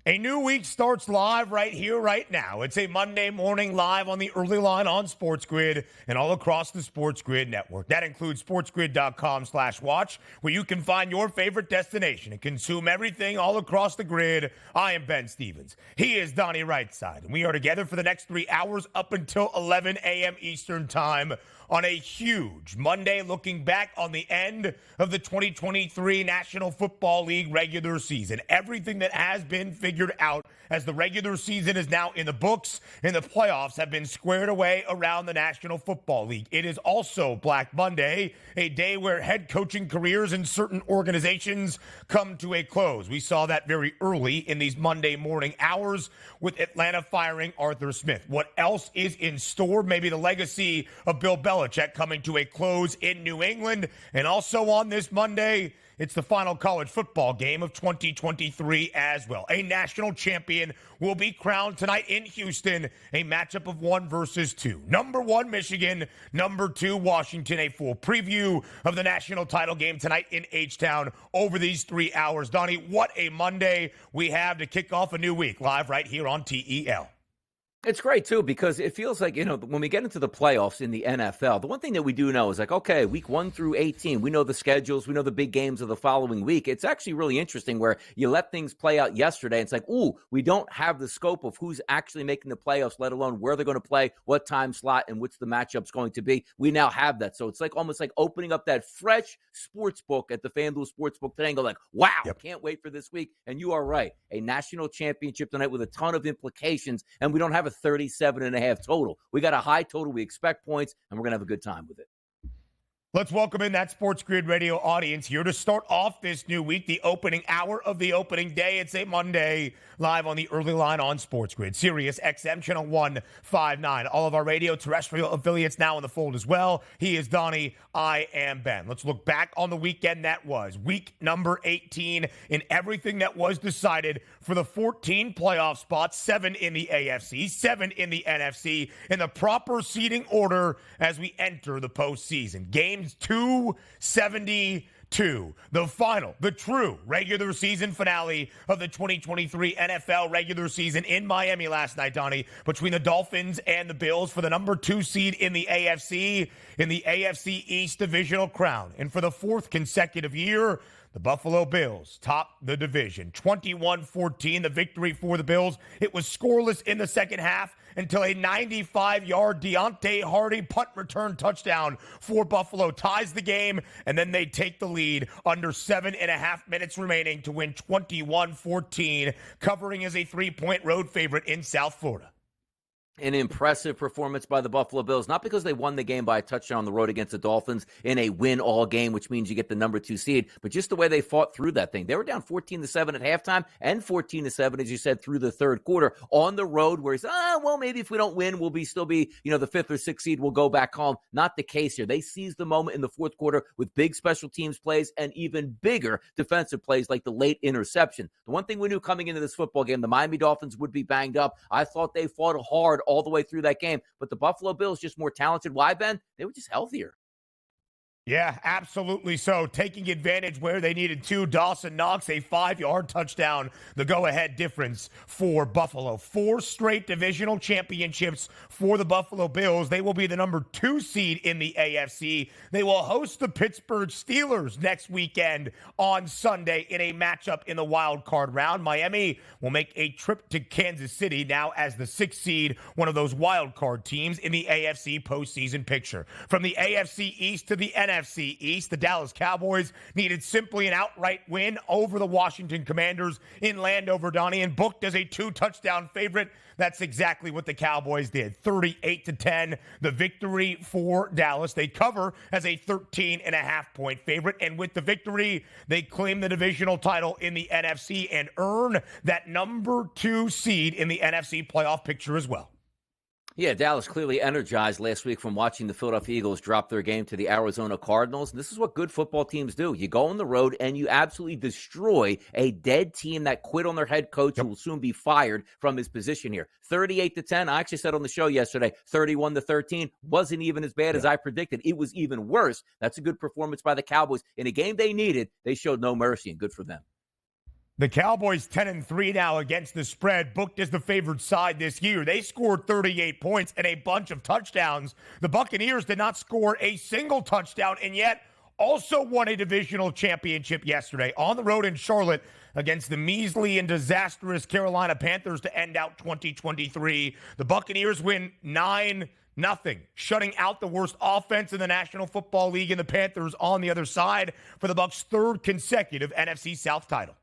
A new week starts live right here, right now. It's a Monday morning live on the early line on SportsGrid and all across the SportsGrid network. That includes sportsgrid.com/watch, where you can find your favorite destination and consume everything all across the grid. I am Ben Stevens. He is Donnie Rightside, and we are together for the next 3 hours up until 11 a.m. Eastern time on a huge Monday, looking back on the end of the 2023 National Football League regular season. Everything that has been figured out as the regular season is now in the books and the playoffs have been squared away around the National Football League. It is also Black Monday, a day where head coaching careers in certain organizations come to a close. We saw that very early in these Monday morning hours with Atlanta firing Arthur Smith. What else is in store? Maybe the legacy of Bill Belichick coming to a close in New England. And also on this Monday, it's the final college football game of 2023 as well. A national champion will be crowned tonight in Houston, a matchup of 1 versus 2. Number 1, Michigan. Number 2, Washington. A full preview of the national title game tonight in H-Town over these 3 hours. Donnie, what a Monday we have to kick off a new week live right here on TEL. It's great, too, because it feels like, when we get into the playoffs in the NFL, the one thing that we do know is like, okay, week 1 through 18, we know the schedules, we know the big games of the following week. It's actually really interesting where you let things play out yesterday. It's like, ooh, we don't have the scope of who's actually making the playoffs, let alone where they're going to play, what time slot, and what's the matchup's going to be. We now have that. So it's like almost like opening up that fresh sports book at the FanDuel Sportsbook today and go like, wow, Can't wait for this week. And you are right. A national championship tonight with a ton of implications, and we don't have a 37.5 total. We got a high total. We expect points, and we're going to have a good time with it. Let's welcome in that SportsGrid radio audience here to start off this new week, the opening hour of the opening day. It's a Monday live on the early line on SportsGrid, Sirius XM channel 159. All of our radio terrestrial affiliates now in the fold as well. He is Donnie. I am Ben. Let's look back on the weekend that was week number 18 in everything that was decided for the 14 playoff spots, 7 in the AFC, 7 in the NFC, in the proper seeding order as we enter the postseason. Games 272, the final, the true regular season finale of the 2023 NFL regular season in Miami last night, Donnie, between the Dolphins and the Bills for the number 2 seed in the AFC East divisional crown. And for the 4th consecutive year, the Buffalo Bills top the division. 21-14, the victory for the Bills. It was scoreless in the second half until a 95-yard Deontay Hardy punt return touchdown for Buffalo ties the game, and then they take the lead under 7.5 minutes remaining to win 21-14, covering as a 3-point road favorite in South Florida. An impressive performance by the Buffalo Bills, not because they won the game by a touchdown on the road against the Dolphins in a win-all game, which means you get the number 2 seed, but just the way they fought through that thing. They were down 14-7 at halftime and 14-7, as you said, through the third quarter on the road where he said, maybe if we don't win, we'll still be, the 5th or 6th seed. We'll go back home. Not the case here. They seized the moment in the fourth quarter with big special teams plays and even bigger defensive plays like the late interception. The one thing we knew coming into this football game, the Miami Dolphins would be banged up. I thought they fought hard all the way through that game, but the Buffalo Bills just more talented. Why, Ben? They were just healthier. Yeah, absolutely so. Taking advantage where they needed to. Dawson Knox, a 5-yard touchdown, the go-ahead difference for Buffalo. 4 straight divisional championships for the Buffalo Bills. They will be the number 2 seed in the AFC. They will host the Pittsburgh Steelers next weekend on Sunday in a matchup in the wild card round. Miami will make a trip to Kansas City now as the 6th seed, one of those wild card teams in the AFC postseason picture. From the AFC East to the NFC East, the Dallas Cowboys needed simply an outright win over the Washington Commanders in Landover, Donnie, and booked as a 2-touchdown favorite. That's exactly what the Cowboys did. 38-10, the victory for Dallas. They cover as a 13.5-point favorite, and with the victory, they claim the divisional title in the NFC and earn that number 2 seed in the NFC playoff picture as well. Yeah, Dallas clearly energized last week from watching the Philadelphia Eagles drop their game to the Arizona Cardinals. And this is what good football teams do. You go on the road and you absolutely destroy a dead team that quit on their head coach who will soon be fired from his position here. 38-10. I actually said on the show yesterday, 31-13 wasn't even as bad as I predicted. It was even worse. That's a good performance by the Cowboys. In a game they needed, they showed no mercy, and good for them. The Cowboys 10-3 now against the spread, booked as the favored side this year. They scored 38 points and a bunch of touchdowns. The Buccaneers did not score a single touchdown and yet also won a divisional championship yesterday on the road in Charlotte against the measly and disastrous Carolina Panthers to end out 2023. The Buccaneers win 9-0, shutting out the worst offense in the National Football League, and the Panthers on the other side for the Bucs' third consecutive NFC South title.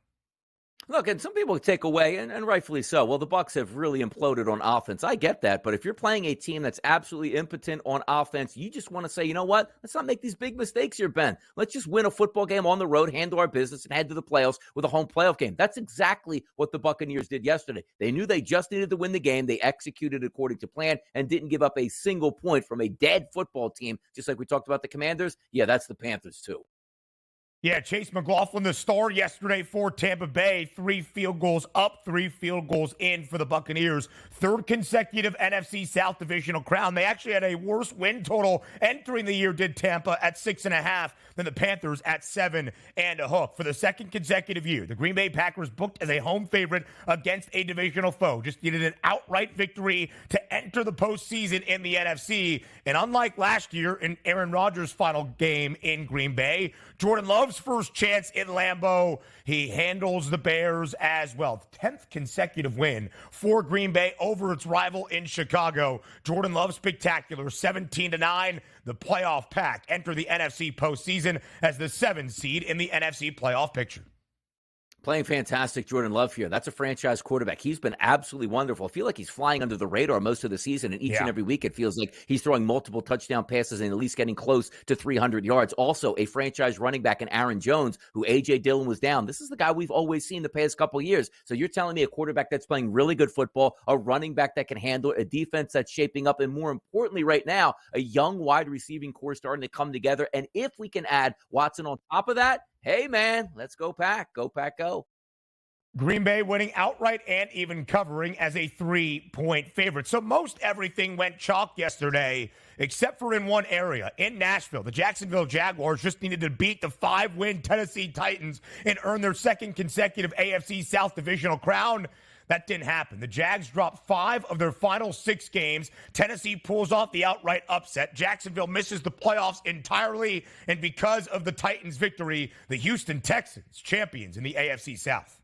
Look, and some people take away, and rightfully so, well, the Bucs have really imploded on offense. I get that, but if you're playing a team that's absolutely impotent on offense, you just want to say, you know what? Let's not make these big mistakes here, Ben. Let's just win a football game on the road, handle our business, and head to the playoffs with a home playoff game. That's exactly what the Buccaneers did yesterday. They knew they just needed to win the game. They executed according to plan and didn't give up a single point from a dead football team, just like we talked about the Commanders. Yeah, that's the Panthers, too. Yeah, Chase McLaughlin, the star yesterday for Tampa Bay. 3 field goals up, 3 field goals in for the Buccaneers. Third consecutive NFC South divisional crown. They actually had a worse win total entering the year, did Tampa, at 6.5 than the Panthers at 7.5. For the second consecutive year, the Green Bay Packers booked as a home favorite against a divisional foe. Just needed an outright victory to enter the postseason in the NFC. And unlike last year in Aaron Rodgers' final game in Green Bay, Jordan Love's first chance in Lambeau, he handles the Bears as well. 10th consecutive win for Green Bay over its rival in Chicago. Jordan Love spectacular, 17-9. The playoff pack enter the NFC postseason as the 7th seed in the NFC playoff picture. Playing fantastic, Jordan Love here. That's a franchise quarterback. He's been absolutely wonderful. I feel like he's flying under the radar most of the season, and each and every week it feels like he's throwing multiple touchdown passes and at least getting close to 300 yards. Also, a franchise running back in Aaron Jones, who A.J. Dillon was down. This is the guy we've always seen the past couple of years. So you're telling me a quarterback that's playing really good football, a running back that can handle it, a defense that's shaping up, and more importantly right now, a young wide receiving core starting to come together. And if we can add Watson on top of that, hey, man, let's go Pack. Go Pack, go. Green Bay winning outright and even covering as a 3-point favorite. So most everything went chalk yesterday, except for in one area. In Nashville, the Jacksonville Jaguars just needed to beat the 5-win Tennessee Titans and earn their second consecutive AFC South divisional crown. That didn't happen. The Jags dropped 5 of their final 6 games. Tennessee pulls off the outright upset. Jacksonville misses the playoffs entirely. And because of the Titans' victory, the Houston Texans, champions in the AFC South.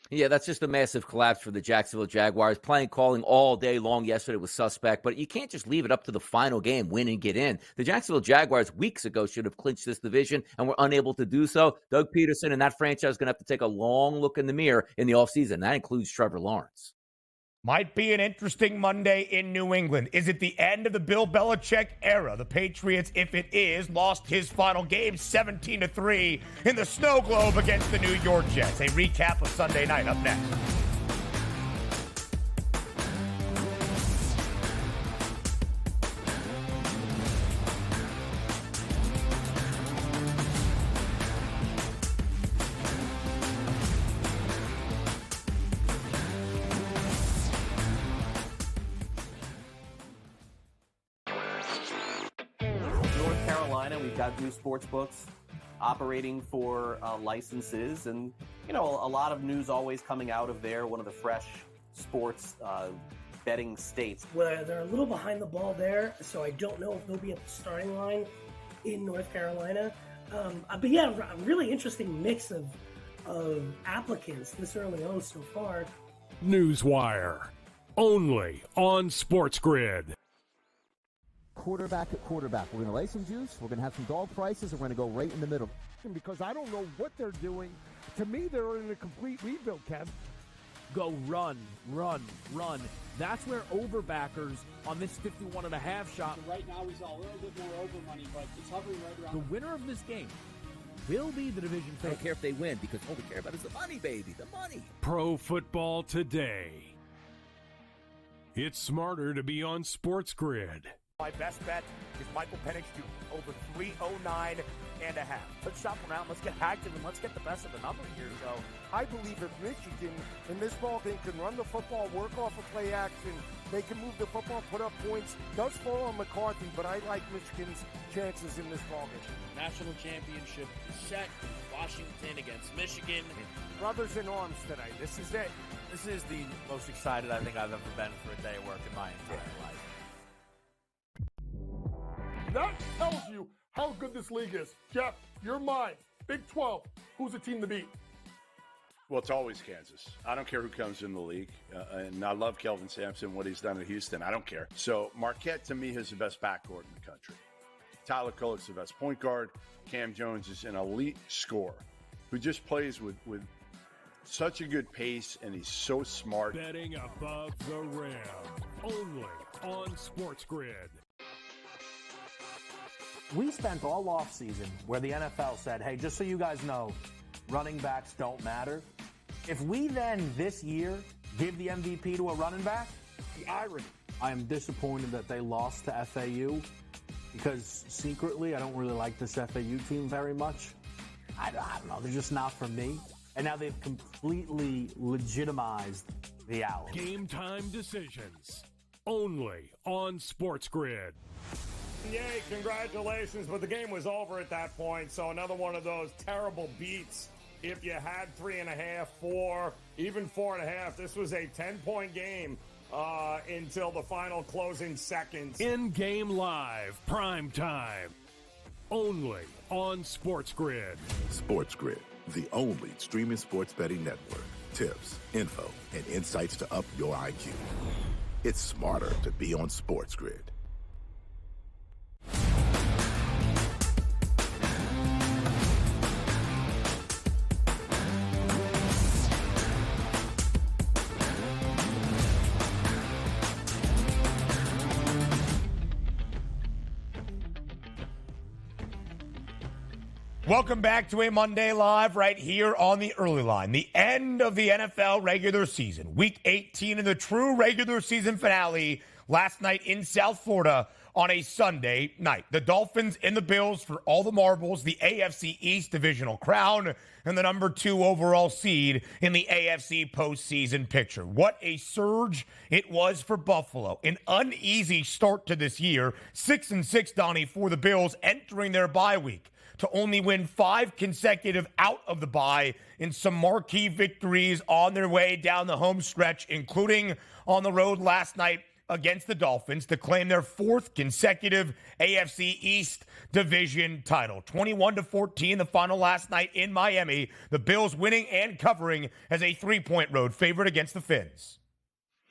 Yeah, that's just a massive collapse for the Jacksonville Jaguars. Calling all day long yesterday was suspect, but you can't just leave it up to the final game, win and get in. The Jacksonville Jaguars weeks ago should have clinched this division and were unable to do so. Doug Peterson and that franchise is going to have to take a long look in the mirror in the offseason. That includes Trevor Lawrence. Might be an interesting Monday in New England. Is it the end of the Bill Belichick era? The Patriots, if it is, lost his final game 17-3 in the snow globe against the New York Jets. A recap of Sunday night up next. We've got new sports books operating for licenses, and a lot of news always coming out of there. One of the fresh sports betting states. Well, they're a little behind the ball there, so I don't know if they'll be at the starting line in North Carolina. But yeah, a really interesting mix of applicants this early on so far. Newswire, only on SportsGrid. Quarterback at quarterback. We're going to lay some juice. We're going to have some dog prices, and we're going to go right in the middle. Because I don't know what they're doing. To me, they're in a complete rebuild, Kev. Go run, run, run. That's where overbackers on this 51.5 shot. So right now, we saw a little bit more over money, but it's hovering right around. The winner of this game will be the division I favorite. don't care if they win, because all we care about is the money, baby, the money. Pro Football Today. It's smarter to be on SportsGrid. My best bet is Michael Penix Jr. over 309.5. Let's shop around. Let's get active, and let's get the best of the number here. So I believe if Michigan in this ball game can run the football, work off of play action, they can move the football, put up points. Does fall on McCarthy, but I like Michigan's chances in this ball game. National championship is set. Washington against Michigan. Brothers in arms today. This is it. This is the most excited I think I've ever been for a day of work in my entire life. That tells you how good this league is. Jeff, you're mine. Big 12. Who's the team to beat? Well, it's always Kansas. I don't care who comes in the league. And I love Kelvin Sampson, what he's done at Houston. I don't care. So Marquette, to me, is the best backcourt in the country. Tyler Kolek's the best point guard. Cam Jones is an elite scorer who just plays with such a good pace, and he's so smart. Betting above the rim, only on SportsGrid. We spent all offseason where the NFL said, hey, just so you guys know, running backs don't matter. If we then this year give the MVP to a running back, the irony. I am disappointed that they lost to FAU because secretly I don't really like this FAU team very much. I don't know. They're just not for me. And now they've completely legitimized the Owls. Game time decisions, only on SportsGrid. Yay, congratulations, but the game was over at that point, so another one of those terrible beats. If you had 3.5, 4, even 4.5, this was a 10-point game until the final closing seconds. In-game live, prime time, only on SportsGrid. SportsGrid, the only streaming sports betting network. Tips, info, and insights to up your IQ. It's smarter to be on SportsGrid. Welcome back to a Monday Live right here on the early line. The end of the NFL regular season. Week 18 and the true regular season finale last night in South Florida on a Sunday night. The Dolphins and the Bills for all the marbles, the AFC East divisional crown, and the number 2 overall seed in the AFC postseason picture. What a surge it was for Buffalo. An uneasy start to this year. 6-6, Donnie, for the Bills entering their bye week, to only win 5 consecutive out of the bye in some marquee victories on their way down the home stretch, including on the road last night against the Dolphins to claim their 4th consecutive AFC East division title. 21-14, the final last night in Miami. The Bills winning and covering as a 3-point road favorite against the Fins.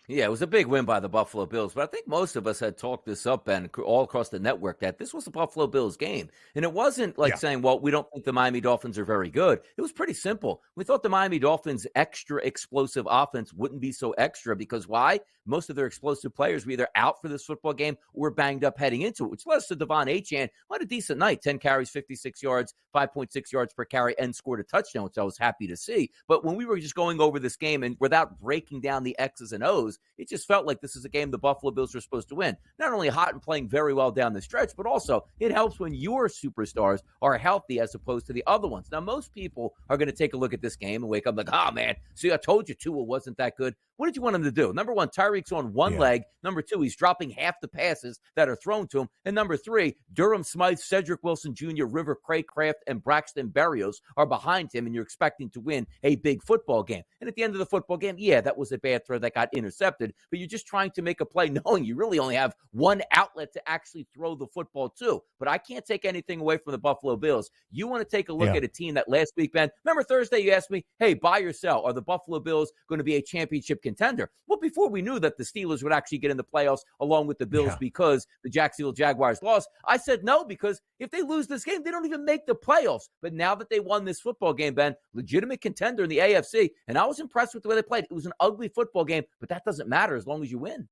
Yeah, it was a big win by the Buffalo Bills, but I think most of us had talked this up and all across the network that this was the Buffalo Bills game. And it wasn't like saying, well, we don't think the Miami Dolphins are very good. It was pretty simple. We thought the Miami Dolphins' extra explosive offense wouldn't be so extra because why? Most of their explosive players were either out for this football game or banged up heading into it, which led us to Devon Achane. What a decent night. 10 carries, 56 yards, 5.6 yards per carry, and scored a touchdown, which I was happy to see. But when we were just going over this game and without breaking down the X's and O's, it just felt like this is a game the Buffalo Bills were supposed to win. Not only hot and playing very well down the stretch, but also it helps when your superstars are healthy as opposed to the other ones. Now, most people are going to take a look at this game and wake up like, oh, man, see, I told you Tua wasn't that good. What did you want him to do? Number one, Tyreek's on one leg. Number two, he's dropping half the passes that are thrown to him. And number three, Durham Smythe, Cedric Wilson Jr., River Craycraft, and Braxton Berrios are behind him, and you're expecting to win a big football game. And at the end of the football game, yeah, that was a bad throw that got intercepted, but you're just trying to make a play knowing you really only have one outlet to actually throw the football to. But I can't take anything away from the Buffalo Bills. You want to take a look at a team that last week, Ben, remember Thursday you asked me, hey, buy or sell, are the Buffalo Bills going to be a championship contender? Well, before we knew that the Steelers would actually get in the playoffs along with the Bills because the Jacksonville Jaguars lost, I said no, because if they lose this game, they don't even make the playoffs. But now that they won this football game, Ben, legitimate contender in the AFC, and I was impressed with the way they played. It was an ugly football game, but that doesn't matter as long as you win.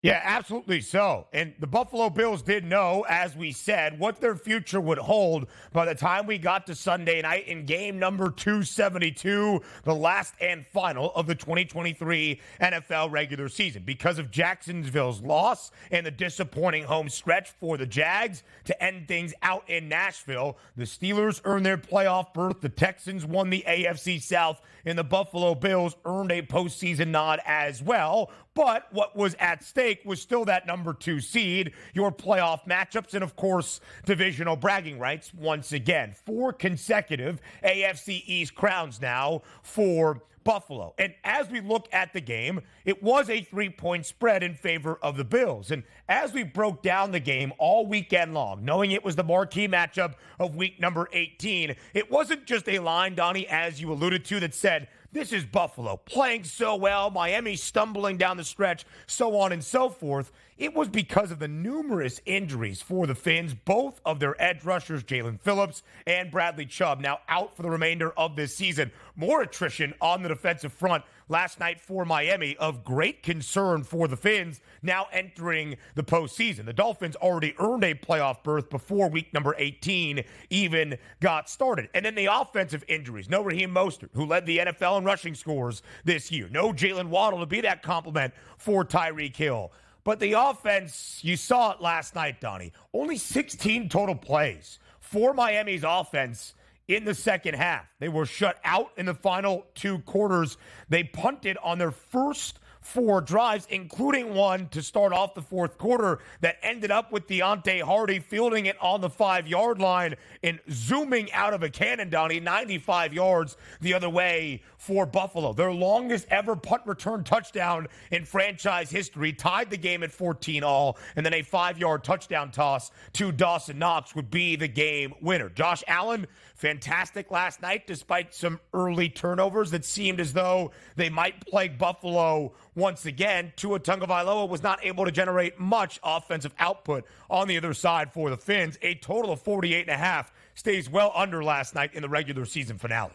Yeah, absolutely so. And the Buffalo Bills did know, as we said, what their future would hold by the time we got to Sunday night in game number 272, the last and final of the 2023 NFL regular season. Because of Jacksonville's loss and the disappointing home stretch for the Jags to end things out in Nashville, the Steelers earned their playoff berth, the Texans won the AFC South, and the Buffalo Bills earned a postseason nod as well. But what was at stake was still that number 2 seed, your playoff matchups, and of course, divisional bragging rights. Once again, 4 consecutive AFC East crowns now for Buffalo. And as we look at the game, it was a 3-point spread in favor of the Bills. And as we broke down the game all weekend long, knowing it was the marquee matchup of week number 18, it wasn't just a line, Donnie, as you alluded to, that said, this is Buffalo playing so well, Miami stumbling down the stretch, so on and so forth. It was because of the numerous injuries for the Fins, both of their edge rushers, Jalen Phillips and Bradley Chubb, now out for the remainder of this season. More attrition on the defensive front last night for Miami, of great concern for the Fins now entering the postseason. The Dolphins already earned a playoff berth before week number 18 even got started. And then the offensive injuries. No Raheem Mostert, who led the NFL in rushing scores this year. No Jalen Waddle to be that complement for Tyreek Hill. But the offense, you saw it last night, Donnie. Only 16 total plays for Miami's offense in the second half. They were shut out in the final 2 quarters. They punted on their first 4 drives, including one to start off the fourth quarter that ended up with Deontay Hardy fielding it on the 5-yard line and zooming out of a cannon, Donnie, 95 yards the other way for Buffalo. Their longest ever punt return touchdown in franchise history, tied the game at 14-all, and then a 5-yard touchdown toss to Dawson Knox would be the game winner. Josh Allen, fantastic last night, despite some early turnovers that seemed as though they might plague Buffalo once again. Tua Tagovailoa was not able to generate much offensive output on the other side for the Fins. A total of 48.5 stays well under last night in the regular season finale.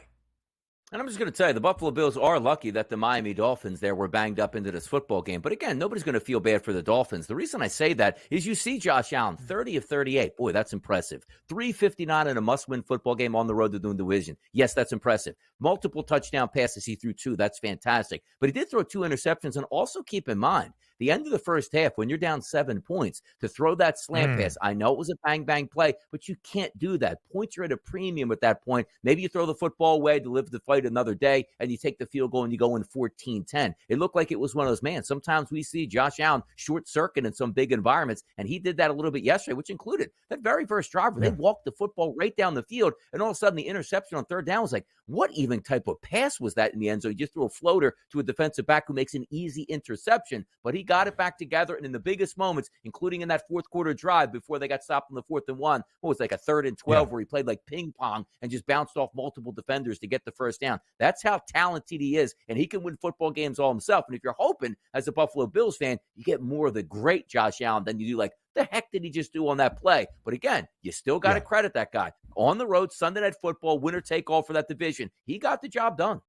And I'm just going to tell you, the Buffalo Bills are lucky that the Miami Dolphins there were banged up into this football game. But again, nobody's going to feel bad for the Dolphins. The reason I say that is you see Josh Allen, 30 of 38. Boy, that's impressive. 359 in a must-win football game on the road to the division. Yes, that's impressive. Multiple touchdown passes. He threw 2. That's fantastic. But he did throw 2 interceptions. And also keep in mind, the end of the first half, when you're down 7 points, to throw that slant pass, I know it was a bang-bang play, but you can't do that. Points are at a premium at that point. Maybe you throw the football away to live the fight another day, and you take the field goal and you go in 14-10. It looked like it was one of those, man, sometimes we see Josh Allen short-circuit in some big environments, and he did that a little bit yesterday, which included that very first drive where they walked the football right down the field, and all of a sudden the interception on third down was like, what even type of pass was that in the end zone? You just threw a floater to a defensive back who makes an easy interception, but he got it back together, and in the biggest moments, including in that fourth quarter drive before they got stopped on the 4th and 1, what was like a 3rd and 12 where he played like ping pong and just bounced off multiple defenders to get the first down. That's how talented he is, and he can win football games all himself. And if you're hoping, as a Buffalo Bills fan, you get more of the great Josh Allen than you do like, the heck did he just do on that play? But again, you still got to credit that guy. On the road, Sunday Night Football, winner take all for that division. He got the job done.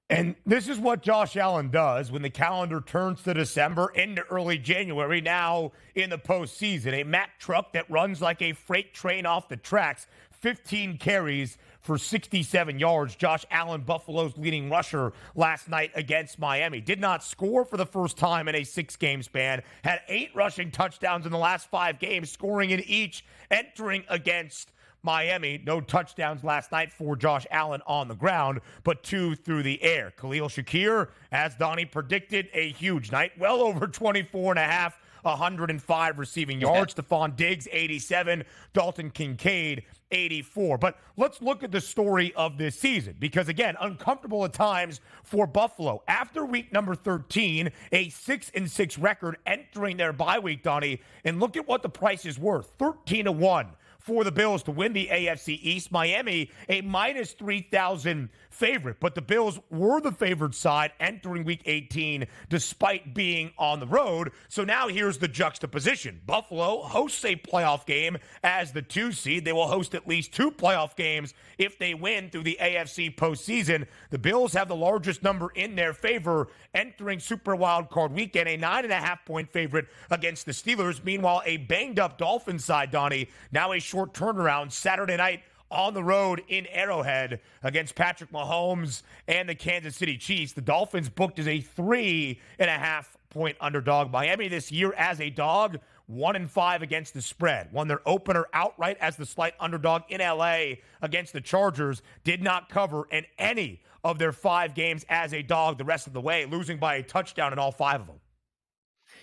And this is what Josh Allen does when the calendar turns to December into early January, now in the postseason. A Mack truck that runs like a freight train off the tracks. 15 carries for 67 yards. Josh Allen, Buffalo's leading rusher last night against Miami. Did not score for the first time in a 6-game span. Had 8 rushing touchdowns in the last 5 games, scoring in each, entering against Miami. No touchdowns last night for Josh Allen on the ground, but 2 through the air. Khalil Shakir, as Donnie predicted, a huge night. Well over 24.5, 105 receiving yards. Stephon Diggs, 87. Dalton Kincaid, 84. But let's look at the story of this season, because again, uncomfortable at times for Buffalo. After week number 13, a 6-6 record entering their bye week, Donnie, and look at what the price is worth. 13-1 for the Bills to win the AFC East. Miami, a minus 3,000 favorite, but the Bills were the favored side entering week 18 despite being on the road. So now here's the juxtaposition. Buffalo hosts a playoff game as the 2 seed. They will host at least 2 playoff games if they win through the AFC postseason. The Bills have the largest number in their favor entering Super Wildcard Weekend, a 9.5-point favorite against the Steelers. Meanwhile, a banged-up Dolphins side, Donnie, now a short turnaround Saturday night on the road in Arrowhead against Patrick Mahomes and the Kansas City Chiefs. The Dolphins booked as a 3.5-point underdog. Miami this year as a dog, 1-5 against the spread. Won their opener outright as the slight underdog in LA against the Chargers. Did not cover in any of their 5 games as a dog the rest of the way, losing by a touchdown in all 5 of them.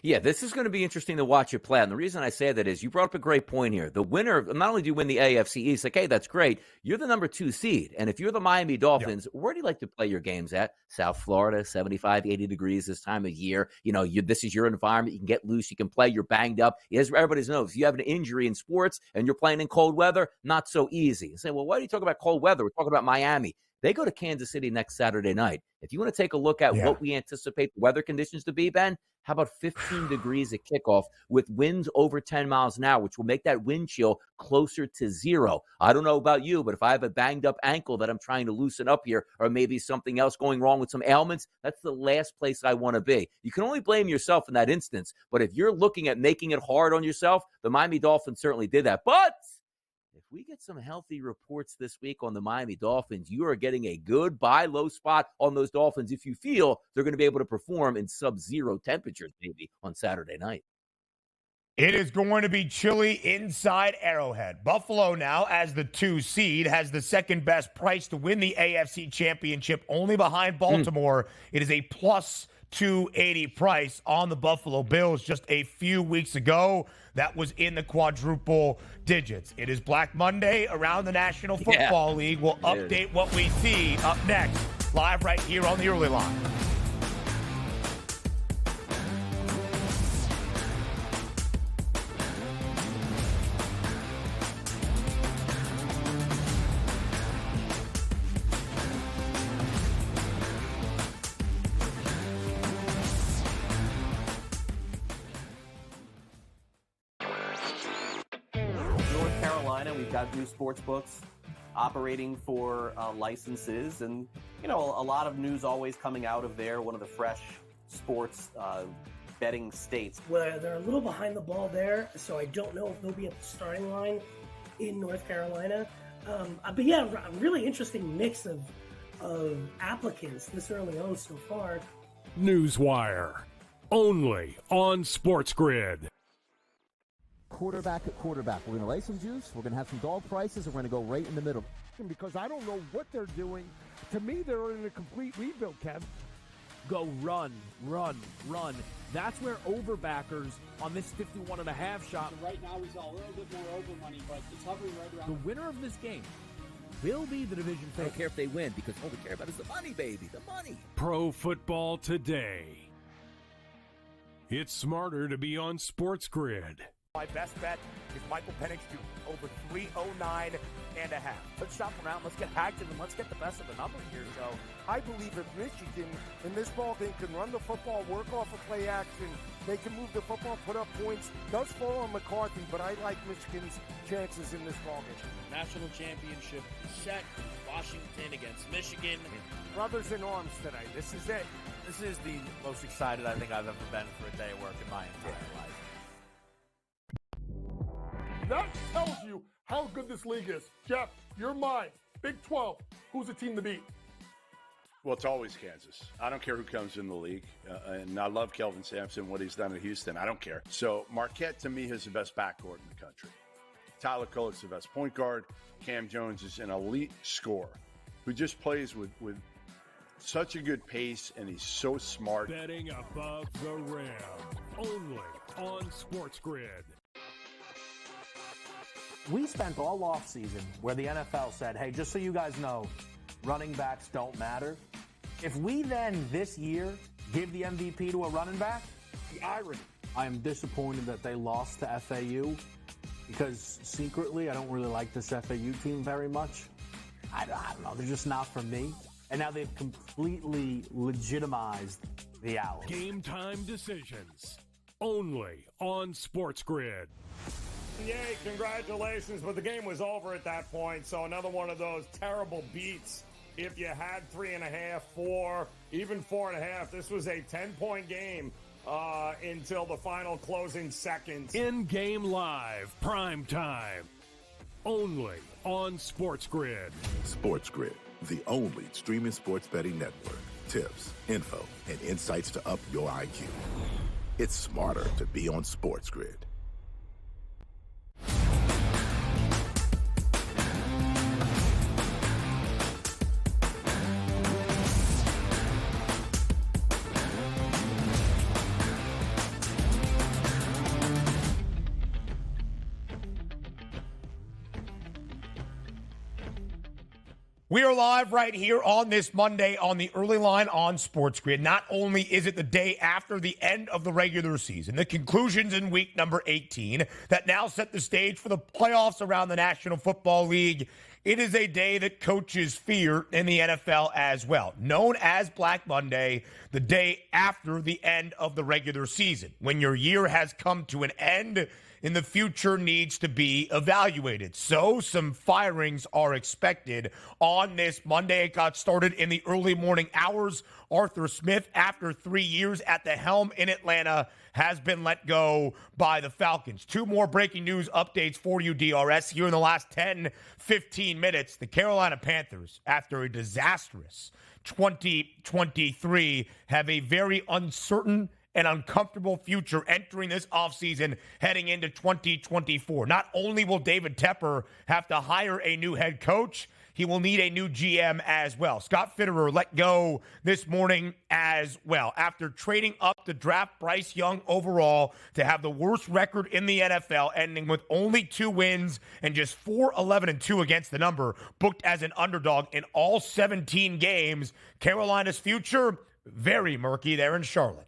Yeah, this is going to be interesting to watch it play. And the reason I say that is you brought up a great point here. The winner, not only do you win the AFC East, like, hey, that's great. You're the number 2 seed. And if you're the Miami Dolphins, where do you like to play your games at? South Florida, 75, 80 degrees this time of year. This is your environment. You can get loose. You can play. You're banged up. As everybody knows, if you have an injury in sports and you're playing in cold weather, not so easy. You say, well, why do you talk about cold weather? We're talking about Miami. They go to Kansas City next Saturday night. If you want to take a look at what we anticipate the weather conditions to be, Ben, how about 15 degrees at kickoff with winds over 10 miles an hour, which will make that wind chill closer to 0. I don't know about you, but if I have a banged up ankle that I'm trying to loosen up here, or maybe something else going wrong with some ailments, that's the last place I want to be. You can only blame yourself in that instance. But if you're looking at making it hard on yourself, the Miami Dolphins certainly did that. But if we get some healthy reports this week on the Miami Dolphins, you are getting a good buy low spot on those Dolphins if you feel they're going to be able to perform in sub-zero temperatures maybe on Saturday night. It is going to be chilly inside Arrowhead. Buffalo now, as the 2 seed, has the second best price to win the AFC Championship, only behind Baltimore. It is a plus 280 price on the Buffalo Bills. Just a few weeks ago, that was in the quadruple digits. It is Black Monday around the National Football League. We'll update what we see up next, live right here on the Early Line. We've got new sports books operating for licenses, and a lot of news always coming out of there. One of the fresh sports betting states. Well, they're a little behind the ball there, so I don't know if they'll be at the starting line in North Carolina. But yeah, a really interesting mix of applicants this early on so far. Newswire, only on SportsGrid. Quarterback at quarterback. We're going to lay some juice. We're going to have some dog prices, and we're going to go right in the middle. Because I don't know what they're doing. To me, they're in a complete rebuild, Kev. Go run, run, run. That's where overbackers on this 51.5 shot. So right now, we saw a little bit more over money, but it's hovering right around. The winner of this game will be the division favorite. I don't care if they win, because all we care about is the money, baby, the money. Pro Football Today. It's smarter to be on SportsGrid. My best bet is Michael Penix Jr. over 309.5. Let's shop around. Let's get active, and let's get the best of the numbers here, Joe. I believe if Michigan in this ball game can run the football, work off of play action, they can move the football, put up points. Does fall on McCarthy, but I like Michigan's chances in this ball game. National championship set. Washington against Michigan. Brothers in arms today. This is it. This is the most excited I think I've ever been for a day of work in my entire life. That tells you how good this league is. Jeff, you're mine. Big 12. Who's the team to beat? Well, it's always Kansas. I don't care who comes in the league. And I love Kelvin Sampson, what he's done at Houston. I don't care. So Marquette, to me, is the best backcourt in the country. Tyler Kolek's the best point guard. Cam Jones is an elite scorer who just plays with such a good pace, and he's so smart. Betting above the rim. Only on SportsGrid. We spent all offseason where the NFL said, hey, just so you guys know, running backs don't matter. If we then this year give the MVP to a running back, the irony. I am disappointed that they lost to FAU because secretly I don't really like this FAU team very much. I don't know. They're just not for me. And now they've completely legitimized the Owls. Game time decisions. Only on SportsGrid. Yay, congratulations, but the game was over at that point, so another one of those terrible beats. If you had 3.5, 4, even 4.5, this was a 10-point game until the final closing seconds. In-game live, prime time. Only on SportsGrid. SportsGrid, the only streaming sports betting network. Tips, info, and insights to up your IQ. It's smarter to be on SportsGrid. We are live right here on this Monday on the early line on SportsGrid. Not only is it the day after the end of the regular season, the conclusions in week number 18 that now set the stage for the playoffs around the National Football League, it is a day that coaches fear in the NFL as well, known as Black Monday, the day after the end of the regular season, when your year has come to an end and the future needs to be evaluated. So some firings are expected on this Monday. It got started in the early morning hours. Arthur Smith, after 3 years at the helm in Atlanta, has been let go by the Falcons. Two more breaking news updates for you, DRS. Here in the last 10, 15 minutes, the Carolina Panthers, after a disastrous 2023, have a very uncertain and uncomfortable future entering this offseason heading into 2024. Not only will David Tepper have to hire a new head coach, he will need a new GM as well. Scott Fitterer let go this morning as well after trading up to draft Bryce Young overall to have the worst record in the NFL, ending with only 2 wins and just 4-11-2 against the number, booked as an underdog in all 17 games. Carolina's future, very murky there in Charlotte.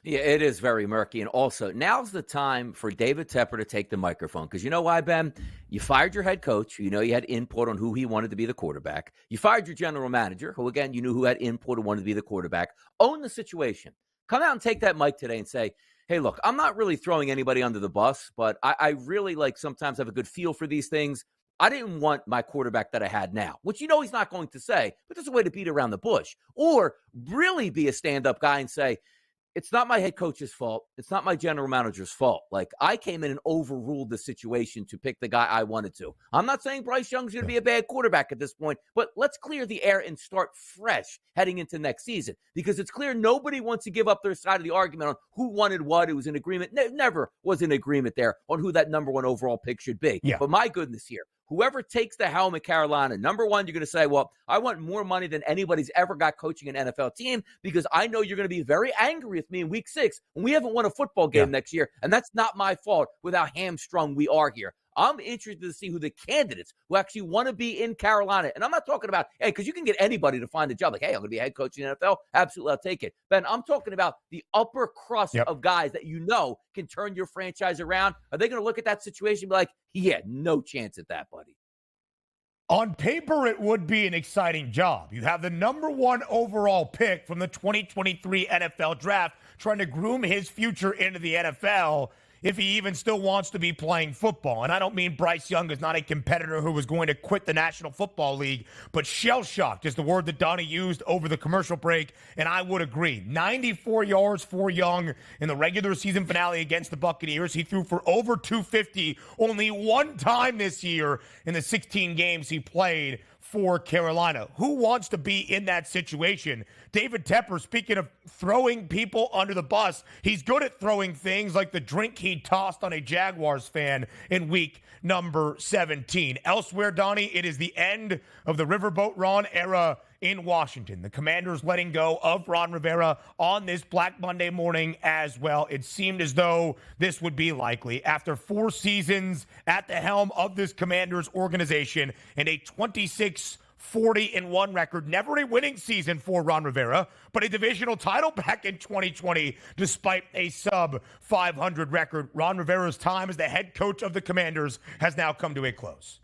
Yeah, it is very murky. And also, now's the time for David Tepper to take the microphone. Because you know why, Ben? You fired your head coach. You know you had input on who he wanted to be the quarterback. You fired your general manager, who, again, you knew who had input and wanted to be the quarterback. Own the situation. Come out and take that mic today and say, hey, look, I'm not really throwing anybody under the bus, but I really, sometimes have a good feel for these things. I didn't want my quarterback that I had now, which you know he's not going to say, but there's a way to beat around the bush. Or really be a stand-up guy and say, it's not my head coach's fault. It's not my general manager's fault. I came in and overruled the situation to pick the guy I wanted to. I'm not saying Bryce Young's going to be a bad quarterback at this point, but let's clear the air and start fresh heading into next season, because it's clear nobody wants to give up their side of the argument on who wanted what. It was an agreement. Never was an agreement there on who that number 1 overall pick should be. Yeah. But my goodness here, whoever takes the helm at Carolina, number 1, you're going to say, well, I want more money than anybody's ever got coaching an NFL team, because I know you're going to be very angry with me in week 6 when we haven't won a football game next year. And that's not my fault with how hamstrung we are here. I'm interested to see who the candidates who actually want to be in Carolina. And I'm not talking about, hey, because you can get anybody to find a job. Hey, I'm going to be a head coach in the NFL. Absolutely, I'll take it. Ben, I'm talking about the upper crust of guys that you know can turn your franchise around. Are they going to look at that situation and be like, yeah, no chance at that, buddy? On paper, it would be an exciting job. You have the number 1 overall pick from the 2023 NFL draft trying to groom his future into the NFL if he even still wants to be playing football. And I don't mean Bryce Young is not a competitor who was going to quit the National Football League, but shell-shocked is the word that Donnie used over the commercial break, and I would agree. 94 yards for Young in the regular season finale against the Buccaneers. He threw for over 250 only 1 time this year in the 16 games he played for Carolina. Who wants to be in that situation? David Tepper, speaking of throwing people under the bus, he's good at throwing things like the drink he tossed on a Jaguars fan in week number 17. Elsewhere, Donnie, it is the end of the Riverboat Ron era in Washington. The Commanders letting go of Ron Rivera on this Black Monday morning as well. It seemed as though this would be likely after 4 seasons at the helm of this Commanders organization and a 26-40-1 record. Never a winning season for Ron Rivera, but a divisional title back in 2020 despite a sub-500 record. Ron Rivera's time as the head coach of the Commanders has now come to a close.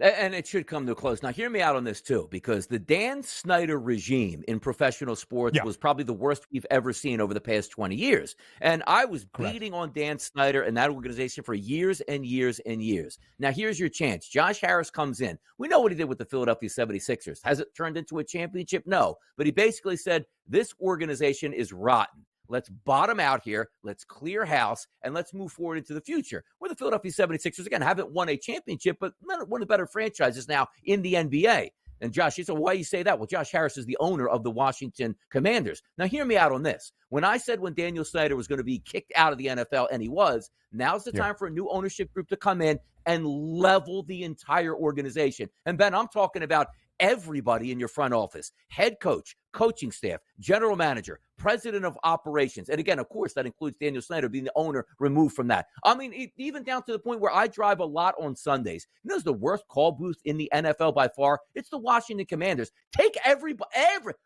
And it should come to a close. Now, hear me out on this, too, because the Dan Snyder regime in professional sports was probably the worst we've ever seen over the past 20 years. And I was beating on Dan Snyder and that organization for years and years and years. Now, here's your chance. Josh Harris comes in. We know what he did with the Philadelphia 76ers. Has it turned into a championship? No. But he basically said, this organization is rotten. Let's bottom out here. Let's clear house, and let's move forward into the future. Where the Philadelphia 76ers, again, haven't won a championship, but one of the better franchises now in the NBA. And Josh, you said, why do you say that? Well, Josh Harris is the owner of the Washington Commanders. Now, hear me out on this. When I said when Daniel Snyder was going to be kicked out of the NFL, and he was, now's the time for a new ownership group to come in and level the entire organization. And, Ben, I'm talking about everybody in your front office, head coach, coaching staff, general manager, president of operations. And again, of course, that includes Daniel Snyder being the owner, removed from that. I mean, even down to the point where I drive a lot on Sundays. You know, it's the worst call booth in the NFL by far. It's the Washington Commanders. Take every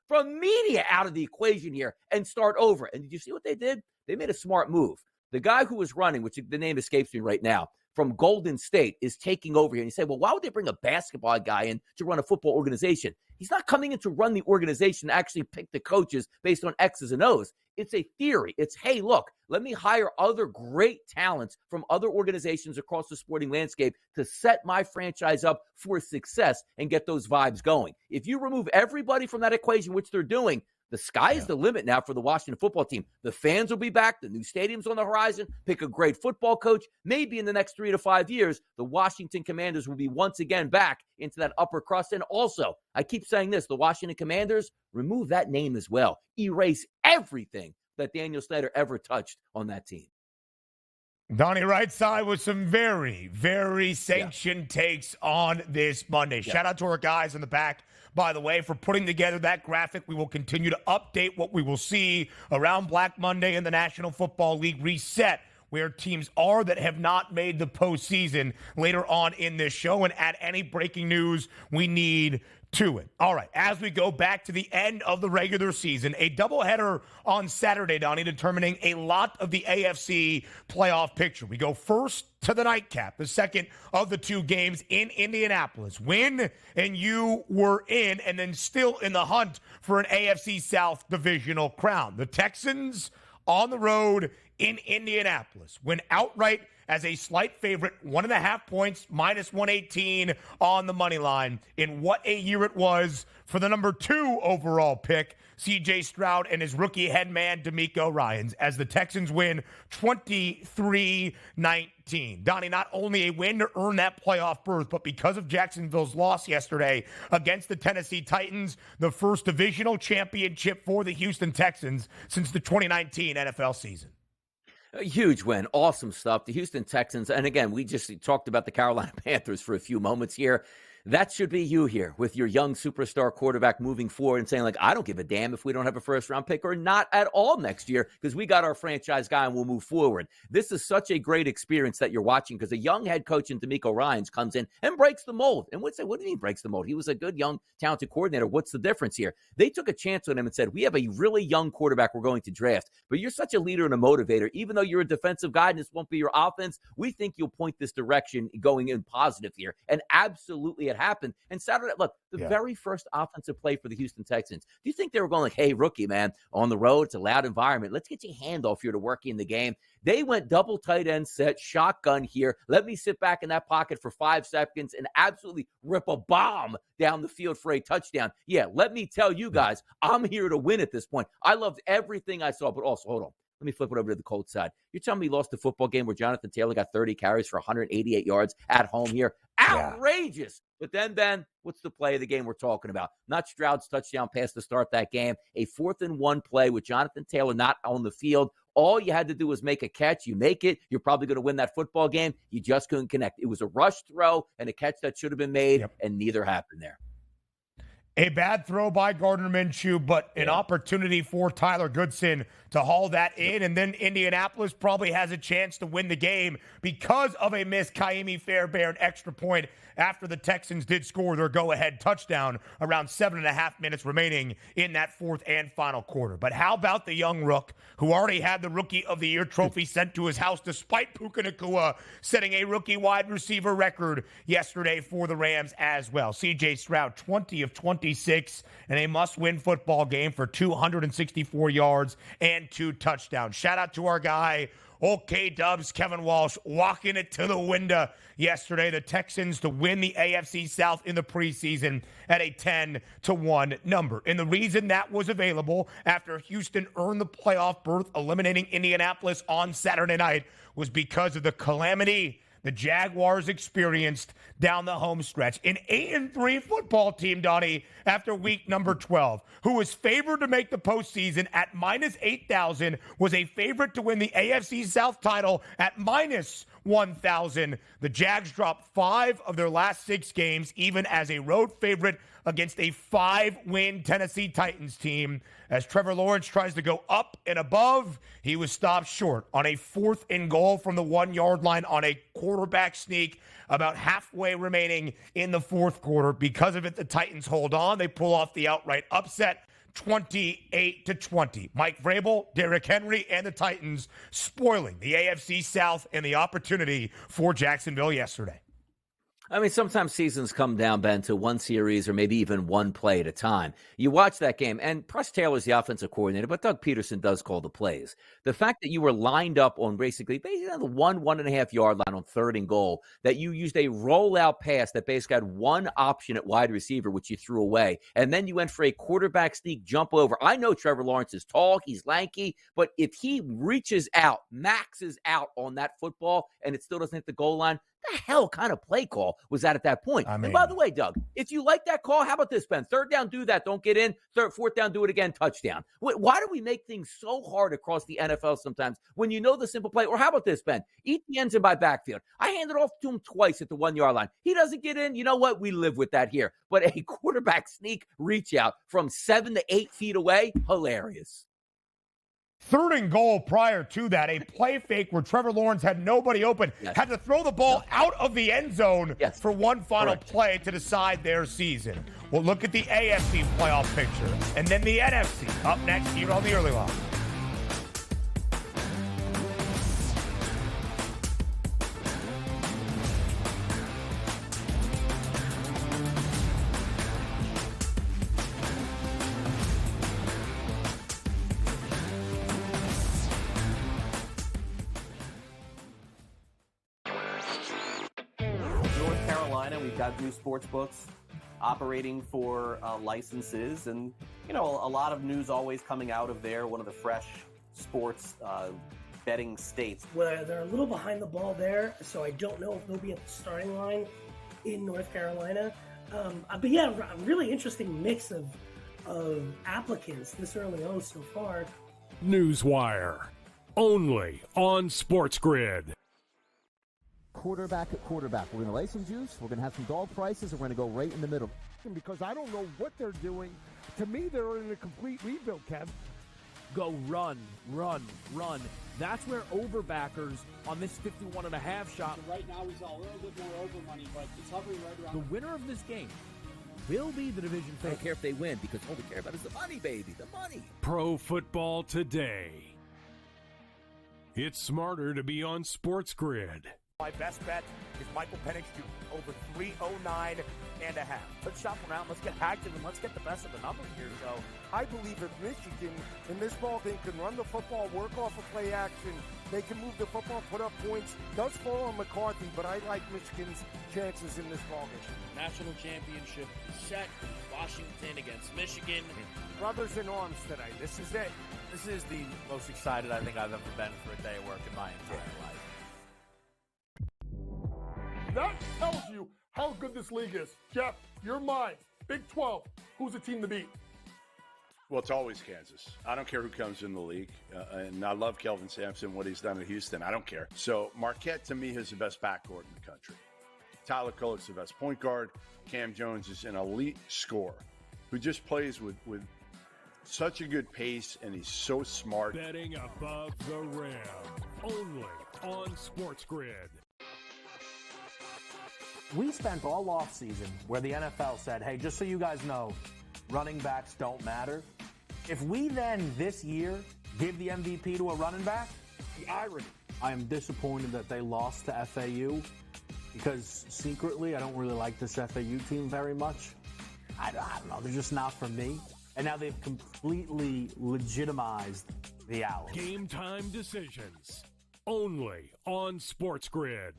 from media out of the equation here and start over. And did you see what they did? They made a smart move. The guy who was running, which the name escapes me right now, from Golden State is taking over here. And you say, well, why would they bring a basketball guy in to run a football organization? He's not coming in to run the organization, to actually pick the coaches based on X's and O's. It's a theory. It's, hey, look, let me hire other great talents from other organizations across the sporting landscape to set my franchise up for success and get those vibes going. If you remove everybody from that equation, which they're doing, the sky is the limit now for the Washington football team. The fans will be back. The new stadium's on the horizon. Pick a great football coach. Maybe in the next 3 to 5 years, the Washington Commanders will be once again back into that upper crust. And also, I keep saying this, the Washington Commanders, remove that name as well. Erase everything that Daniel Snyder ever touched on that team. Donnie right side with some very, very sanctioned takes on this Monday. Shout out to our guys in the back, by the way, for putting together that graphic. We will continue to update what we will see around Black Monday in the National Football League reset, where teams are that have not made the postseason later on in this show, and add any breaking news we need to it. All right, as we go back to the end of the regular season, a doubleheader on Saturday, Donnie, determining a lot of the AFC playoff picture. We go first to the nightcap, the second of the two games in Indianapolis. Win, and you were in, and then still in the hunt for an AFC South divisional crown. The Texans on the road in Indianapolis win outright as a slight favorite, 1.5 points, minus 118 on the money line. In what a year it was for the number 2 overall pick, C.J. Stroud, and his rookie head man, DeMeco Ryans, as the Texans win 23-19. Donnie, not only a win to earn that playoff berth, but because of Jacksonville's loss yesterday against the Tennessee Titans, the first divisional championship for the Houston Texans since the 2019 NFL season. A huge win. Awesome stuff. The Houston Texans, and again, we just talked about the Carolina Panthers for a few moments here. That should be you here with your young superstar quarterback moving forward and saying, like, I don't give a damn if we don't have a first-round pick or not at all next year because we got our franchise guy and we'll move forward. This is such a great experience that you're watching because a young head coach in DeMeco Ryans comes in and breaks the mold. And what do you mean breaks the mold? He was a good, young, talented coordinator. What's the difference here? They took a chance on him and said, we have a really young quarterback we're going to draft, but you're such a leader and a motivator. Even though you're a defensive guy and this won't be your offense, we think you'll point this direction going in positive here. And absolutely it happened. And Saturday, look, the very first offensive play for the Houston Texans, do you think they were going like, hey, rookie, man, on the road, it's a loud environment. Let's get your handoff here to work in the game. They went double tight end set, shotgun here. Let me sit back in that pocket for 5 seconds and absolutely rip a bomb down the field for a touchdown. Yeah, let me tell you guys, I'm here to win at this point. I loved everything I saw, but also, hold on. Let me flip it over to the Colts side. You're telling me he lost the football game where Jonathan Taylor got 30 carries for 188 yards at home here? Outrageous. But then, Ben, what's the play of the game we're talking about? Not Stroud's touchdown pass to start that game. A 4th-and-1 play with Jonathan Taylor not on the field. All you had to do was make a catch. You make it. You're probably going to win that football game. You just couldn't connect. It was a rush throw and a catch that should have been made, and neither happened there. A bad throw by Gardner Minshew, but an opportunity for Tyler Goodson to haul that in. And then Indianapolis probably has a chance to win the game because of a missed Kaimi Fairbairn extra point after the Texans did score their go-ahead touchdown around 7.5 minutes remaining in that fourth and final quarter. But how about the young rook who already had the Rookie of the Year trophy sent to his house despite Puka Nacua setting a rookie wide receiver record yesterday for the Rams as well. C.J. Stroud, 20 of 26 in a must-win football game for 264 yards and 2 touchdowns. Shout out to our guy, OK Dubs, Kevin Walsh, walking it to the window yesterday. The Texans to win the AFC South in the preseason at a 10-1 number. And the reason that was available after Houston earned the playoff berth, eliminating Indianapolis on Saturday night, was because of the calamity the Jaguars experienced down the home stretch. An 8-3 football team, Donnie, after week number 12, who was favored to make the postseason at minus 8,000, was a favorite to win the AFC South title at minus 1,000. The Jags dropped 5 of their last 6 games, even as a road favorite against a 5-win Tennessee Titans team. As Trevor Lawrence tries to go up and above, he was stopped short on a 4th and goal from the 1-yard line on a quarterback sneak about halfway remaining in the 4th quarter. Because of it, the Titans hold on. They pull off the outright upset, 28-20. Mike Vrabel, Derrick Henry, and the Titans spoiling the AFC South and the opportunity for Jacksonville yesterday. I mean, sometimes seasons come down, Ben, to one series or maybe even one play at a time. You watch that game, and Press Taylor's the offensive coordinator, but Doug Peterson does call the plays. The fact that you were lined up on basically on the 1.5 yard line on 3rd and goal, that you used a rollout pass that basically had one option at wide receiver, which you threw away, and then you went for a quarterback sneak jump over. I know Trevor Lawrence is tall, he's lanky, but if he reaches out, maxes out on that football, and it still doesn't hit the goal line, the hell kind of play call was that at that point? And by the way, Doug, if you like that call, how about this, Ben? 3rd down, do that. Don't get in. 4th down, do it again. Touchdown. Why do we make things so hard across the NFL sometimes when you know the simple play? Or how about this, Ben? Etienne's in my backfield. I handed off to him twice at the 1-yard line. He doesn't get in. You know what? We live with that here. But a quarterback sneak reach out from 7 to 8 feet away, hilarious. 3rd and goal prior to that, a play fake where Trevor Lawrence had nobody open, had to throw the ball out of the end zone for one final play to decide their season. We'll look at the AFC playoff picture and then the NFC up next here on the Early Line. We've got new sports books operating for licenses, and a lot of news always coming out of there. One of the fresh sports betting states. Well, they're a little behind the ball there, so I don't know if they'll be at the starting line in North Carolina. But yeah, a really interesting mix of applicants this early on so far. Newswire, only on SportsGrid. Quarterback at quarterback. We're going to lay some juice. We're going to have some dog prices, and we're going to go right in the middle. Because I don't know what they're doing. To me, they're in a complete rebuild, Kev. Go run, run, run. That's where overbackers on this 51.5 shot. Right now, he's a little bit more over money, but it's hovering right around. The winner of this game will be the division favorite. I don't care if they win, because all we care about is the money, baby, the money. Pro Football Today. It's smarter to be on SportsGrid. My best bet is Michael Penix Jr. over 309.5. Let's shop around. Let's get active, and let's get the best of the numbers here. So I believe if Michigan in this ball game can run the football, work off of play action, they can move the football, put up points. Does fall on McCarthy, but I like Michigan's chances in this ball game. National championship set. Washington against Michigan. Brothers in arms today. This is it. This is the most excited I think I've ever been for a day of work in my entire life. That tells you how good this league is. Jeff, your mind. Big 12. Who's the team to beat? Well, it's always Kansas. I don't care who comes in the league. And I love Kelvin Sampson, what he's done at Houston. I don't care. So Marquette, to me, is the best backcourt in the country. Tyler Kolek's the best point guard. Cam Jones is an elite scorer who just plays with such a good pace, and he's so smart. Betting above the rim. Only on SportsGrid. We spent all offseason where the NFL said, hey, just so you guys know, running backs don't matter. If we then this year give the MVP to a running back, the irony. I am disappointed that they lost to FAU because secretly I don't really like this FAU team very much. I don't know. They're just not for me. And now they've completely legitimized the Owls. Game time decisions. Only on SportsGrid.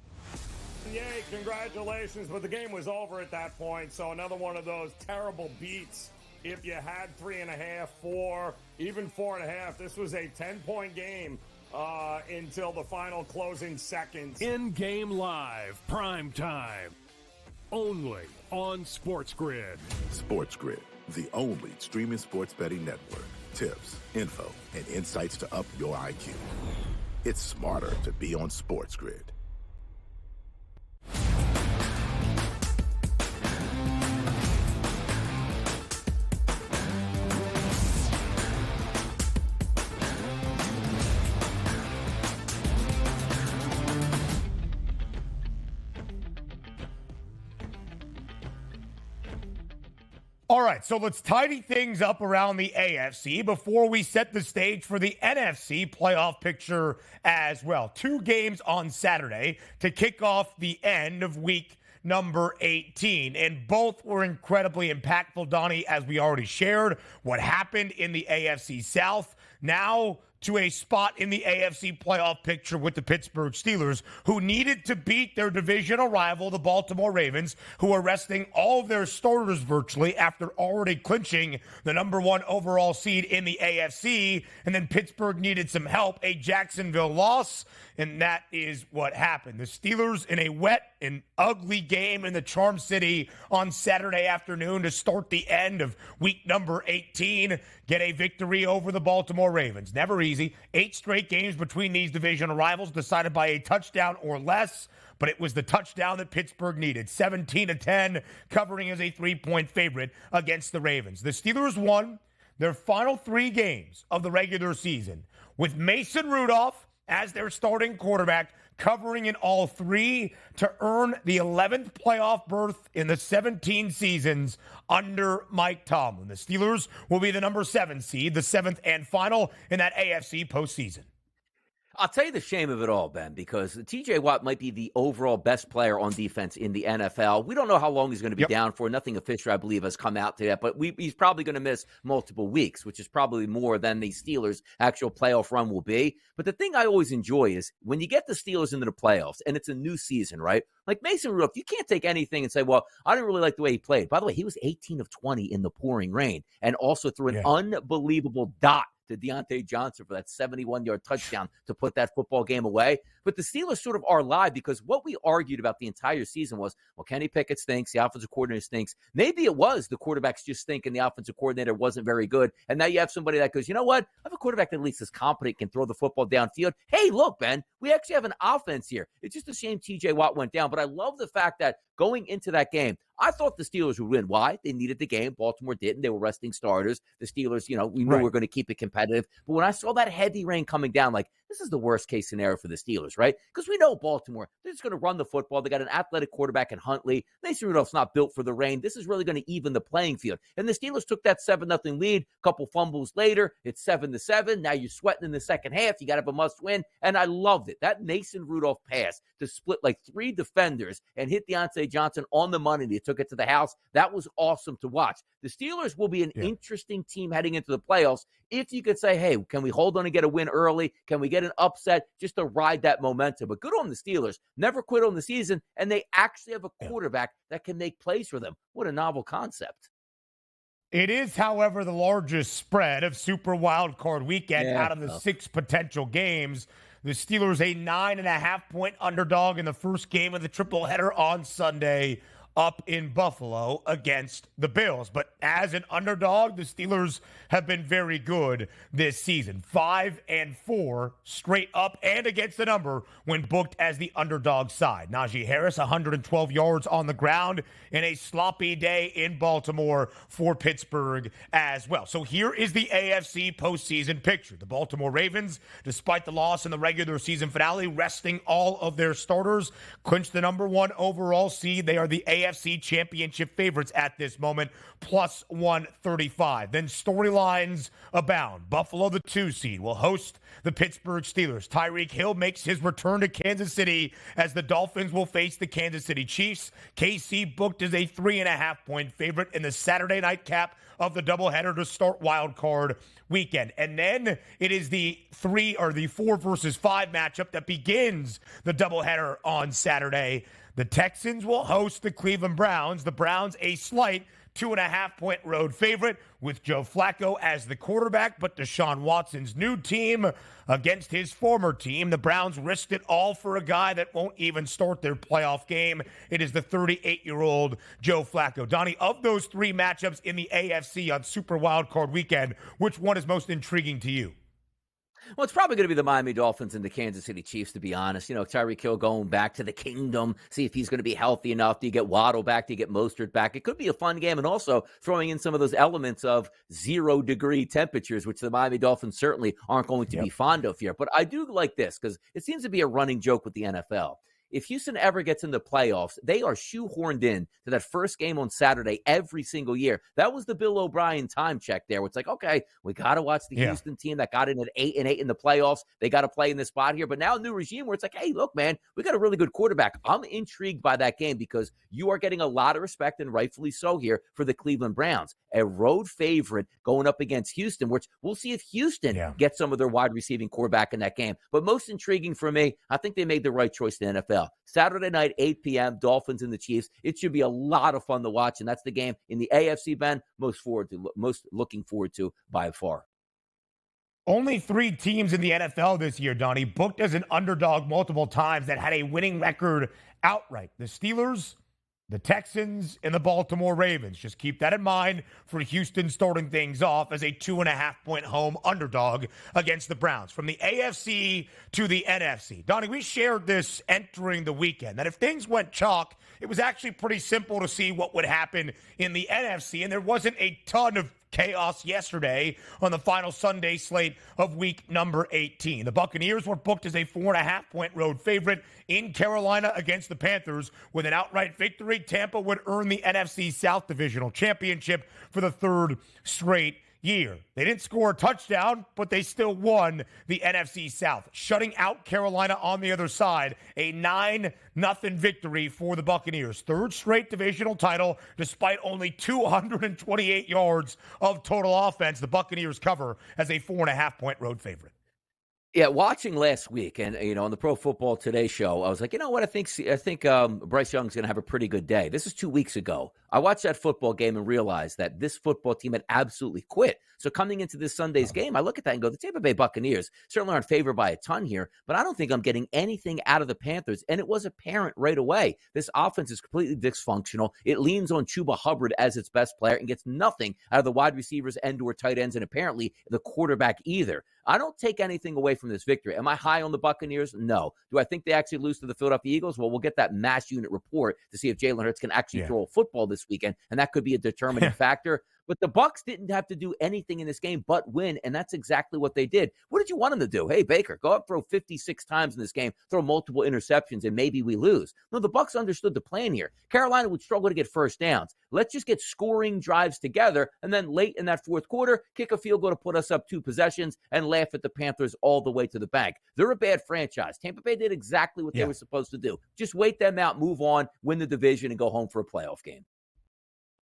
Yay, congratulations, but the game was over at that point, so another one of those terrible beats. If you had 3.5, 4, even 4.5, this was a 10-point game until the final closing seconds. In-game live, prime time. Only on SportsGrid. SportsGrid, the only streaming sports betting network. Tips, info, and insights to up your IQ. It's smarter to be on SportsGrid. All right, so let's tidy things up around the AFC before we set the stage for the NFC playoff picture as well. 2 games on Saturday to kick off the end of week number 18, and both were incredibly impactful, Donnie, as we already shared what happened in the AFC South. Now to a spot in the AFC playoff picture with the Pittsburgh Steelers, who needed to beat their divisional rival, the Baltimore Ravens, who are resting all of their starters virtually after already clinching the number 1 overall seed in the AFC. And then Pittsburgh needed some help, a Jacksonville loss, and that is what happened. The Steelers in a wet and ugly game in the Charm City on Saturday afternoon to start the end of week number 18, get a victory over the Baltimore Ravens. Never easy. 8 straight games between these divisional rivals decided by a touchdown or less, but it was the touchdown that Pittsburgh needed. 17-10, covering as a 3-point favorite against the Ravens. The Steelers won their final 3 games of the regular season with Mason Rudolph as their starting quarterback, covering in all 3 to earn the 11th playoff berth in the 17 seasons under Mike Tomlin. The Steelers will be the number 7 seed, the 7th and final in that AFC postseason. I'll tell you the shame of it all, Ben, because TJ Watt might be the overall best player on defense in the NFL. We don't know how long he's going to be down for. Nothing official, I believe, has come out to that, but he's probably going to miss multiple weeks, which is probably more than the Steelers' actual playoff run will be. But the thing I always enjoy is when you get the Steelers into the playoffs and it's a new season, right? Like Mason Rudolph, you can't take anything and say, well, I didn't really like the way he played. By the way, he was 18 of 20 in the pouring rain and also threw an unbelievable dot to Deontay Johnson for that 71-yard touchdown to put that football game away. But the Steelers sort of are live because what we argued about the entire season was, well, Kenny Pickett stinks, the offensive coordinator stinks. Maybe it was the quarterbacks just stink and the offensive coordinator wasn't very good. And now you have somebody that goes, you know what? I have a quarterback that at least is competent, can throw the football downfield. Hey, look, Ben, we actually have an offense here. It's just a shame TJ Watt went down. But I love the fact that going into that game, I thought the Steelers would win. Why? They needed the game. Baltimore didn't. They were resting starters. The Steelers, we knew we were going to keep it competitive. But when I saw that heavy rain coming down, like, this is the worst case scenario for the Steelers, right? Because we know Baltimore, they're just going to run the football. They got an athletic quarterback in Huntley. Mason Rudolph's not built for the rain. This is really going to even the playing field. And the Steelers took that 7-0 lead. A couple fumbles later, it's 7-7. Now you're sweating in the second half. You got to have a must win. And I loved it. That Mason Rudolph pass to split like 3 defenders and hit Deontay Johnson on the money. They took it to the house. That was awesome to watch. The Steelers will be an interesting team heading into the playoffs. If you could say, hey, can we hold on and get a win early? Can we get an upset just to ride that momentum? But good on the Steelers. Never quit on the season, and they actually have a quarterback that can make plays for them. What a novel concept. It is, however, the largest spread of Super Wildcard Weekend out of the 6 potential games. The Steelers a 9.5-point underdog in the first game of the triple-header on Sunday up in Buffalo against the Bills. But as an underdog, the Steelers have been very good this season. 5-4 straight up and against the number when booked as the underdog side. Najee Harris, 112 yards on the ground in a sloppy day in Baltimore for Pittsburgh as well. So here is the AFC postseason picture. The Baltimore Ravens, despite the loss in the regular season finale, resting all of their starters, clinched the number 1 overall seed. They are the AFC Championship favorites at this moment, plus 135. Then storylines abound. Buffalo, the 2 seed, will host the Pittsburgh Steelers. Tyreek Hill makes his return to Kansas City as the Dolphins will face the Kansas City Chiefs. KC booked as a 3.5-point favorite in the Saturday night cap of the doubleheader to start Wild Card Weekend. And then it is the 4 versus 5 matchup that begins the doubleheader on Saturday. The Texans will host the Cleveland Browns. The Browns a slight 2.5-point road favorite with Joe Flacco as the quarterback, but Deshaun Watson's new team against his former team. The Browns risked it all for a guy that won't even start their playoff game. It is the 38-year-old Joe Flacco. Donnie, of those 3 matchups in the AFC on Super Wildcard Weekend, which one is most intriguing to you? Well, it's probably going to be the Miami Dolphins and the Kansas City Chiefs, to be honest. Tyreek Hill going back to the kingdom, see if he's going to be healthy enough. Do you get Waddle back? Do you get Mostert back? It could be a fun game, and also throwing in some of those elements of 0-degree temperatures, which the Miami Dolphins certainly aren't going to be fond of here. But I do like this because it seems to be a running joke with the NFL. if Houston ever gets in the playoffs, they are shoehorned in to that first game on Saturday every single year. That was the Bill O'Brien time check there. It's like, okay, we got to watch the Houston team that got in at 8-8 in the playoffs. They got to play in this spot here. But now a new regime where it's like, hey, look, man, we got a really good quarterback. I'm intrigued by that game because you are getting a lot of respect, and rightfully so here, for the Cleveland Browns. A road favorite going up against Houston, which we'll see if Houston gets some of their wide receiving core back in that game. But most intriguing for me, I think they made the right choice in the NFL. Saturday night, 8 p.m., Dolphins and the Chiefs. It should be a lot of fun to watch, and that's the game in the AFC, Ben, most looking forward to by far. Only 3 teams in the NFL this year, Donnie, booked as an underdog multiple times that had a winning record outright. The Steelers, the Texans, and the Baltimore Ravens. Just keep that in mind for Houston starting things off as a 2.5-point home underdog against the Browns. From the AFC to the NFC. Donnie, we shared this entering the weekend, that if things went chalk, it was actually pretty simple to see what would happen in the NFC, and there wasn't a ton of chaos yesterday on the final Sunday slate of week number 18. The Buccaneers were booked as a 4.5-point road favorite in Carolina against the Panthers. With an outright victory, Tampa would earn the NFC South Divisional Championship for the 3rd straight year. They didn't score a touchdown, but they still won the NFC South, shutting out Carolina on the other side. A 9-0 victory for the Buccaneers. 3rd straight divisional title, despite only 228 yards of total offense. The Buccaneers cover as a 4.5-point road favorite. Yeah, watching last week and, on the Pro Football Today show, I was like, you know what? I think Bryce Young's going to have a pretty good day. This is 2 weeks ago. I watched that football game and realized that this football team had absolutely quit. So coming into this Sunday's game, I look at that and go, the Tampa Bay Buccaneers certainly aren't favored by a ton here, but I don't think I'm getting anything out of the Panthers. And it was apparent right away. This offense is completely dysfunctional. It leans on Chuba Hubbard as its best player and gets nothing out of the wide receivers and or tight ends and apparently the quarterback either. I don't take anything away from this victory. Am I high on the Buccaneers? No. Do I think they actually lose to the Philadelphia Eagles? Well, we'll get that mass unit report to see if Jalen Hurts can actually throw a football this weekend, and that could be a determining factor. But the Bucs didn't have to do anything in this game but win, and that's exactly what they did. What did you want them to do? Hey, Baker, go up, throw 56 times in this game, throw multiple interceptions, and maybe we lose. No, the Bucs understood the plan here. Carolina would struggle to get first downs. Let's just get scoring drives together, and then late in that 4th quarter, kick a field goal to put us up 2 possessions and laugh at the Panthers all the way to the bank. They're a bad franchise. Tampa Bay did exactly what they were supposed to do. Just wait them out, move on, win the division, and go home for a playoff game.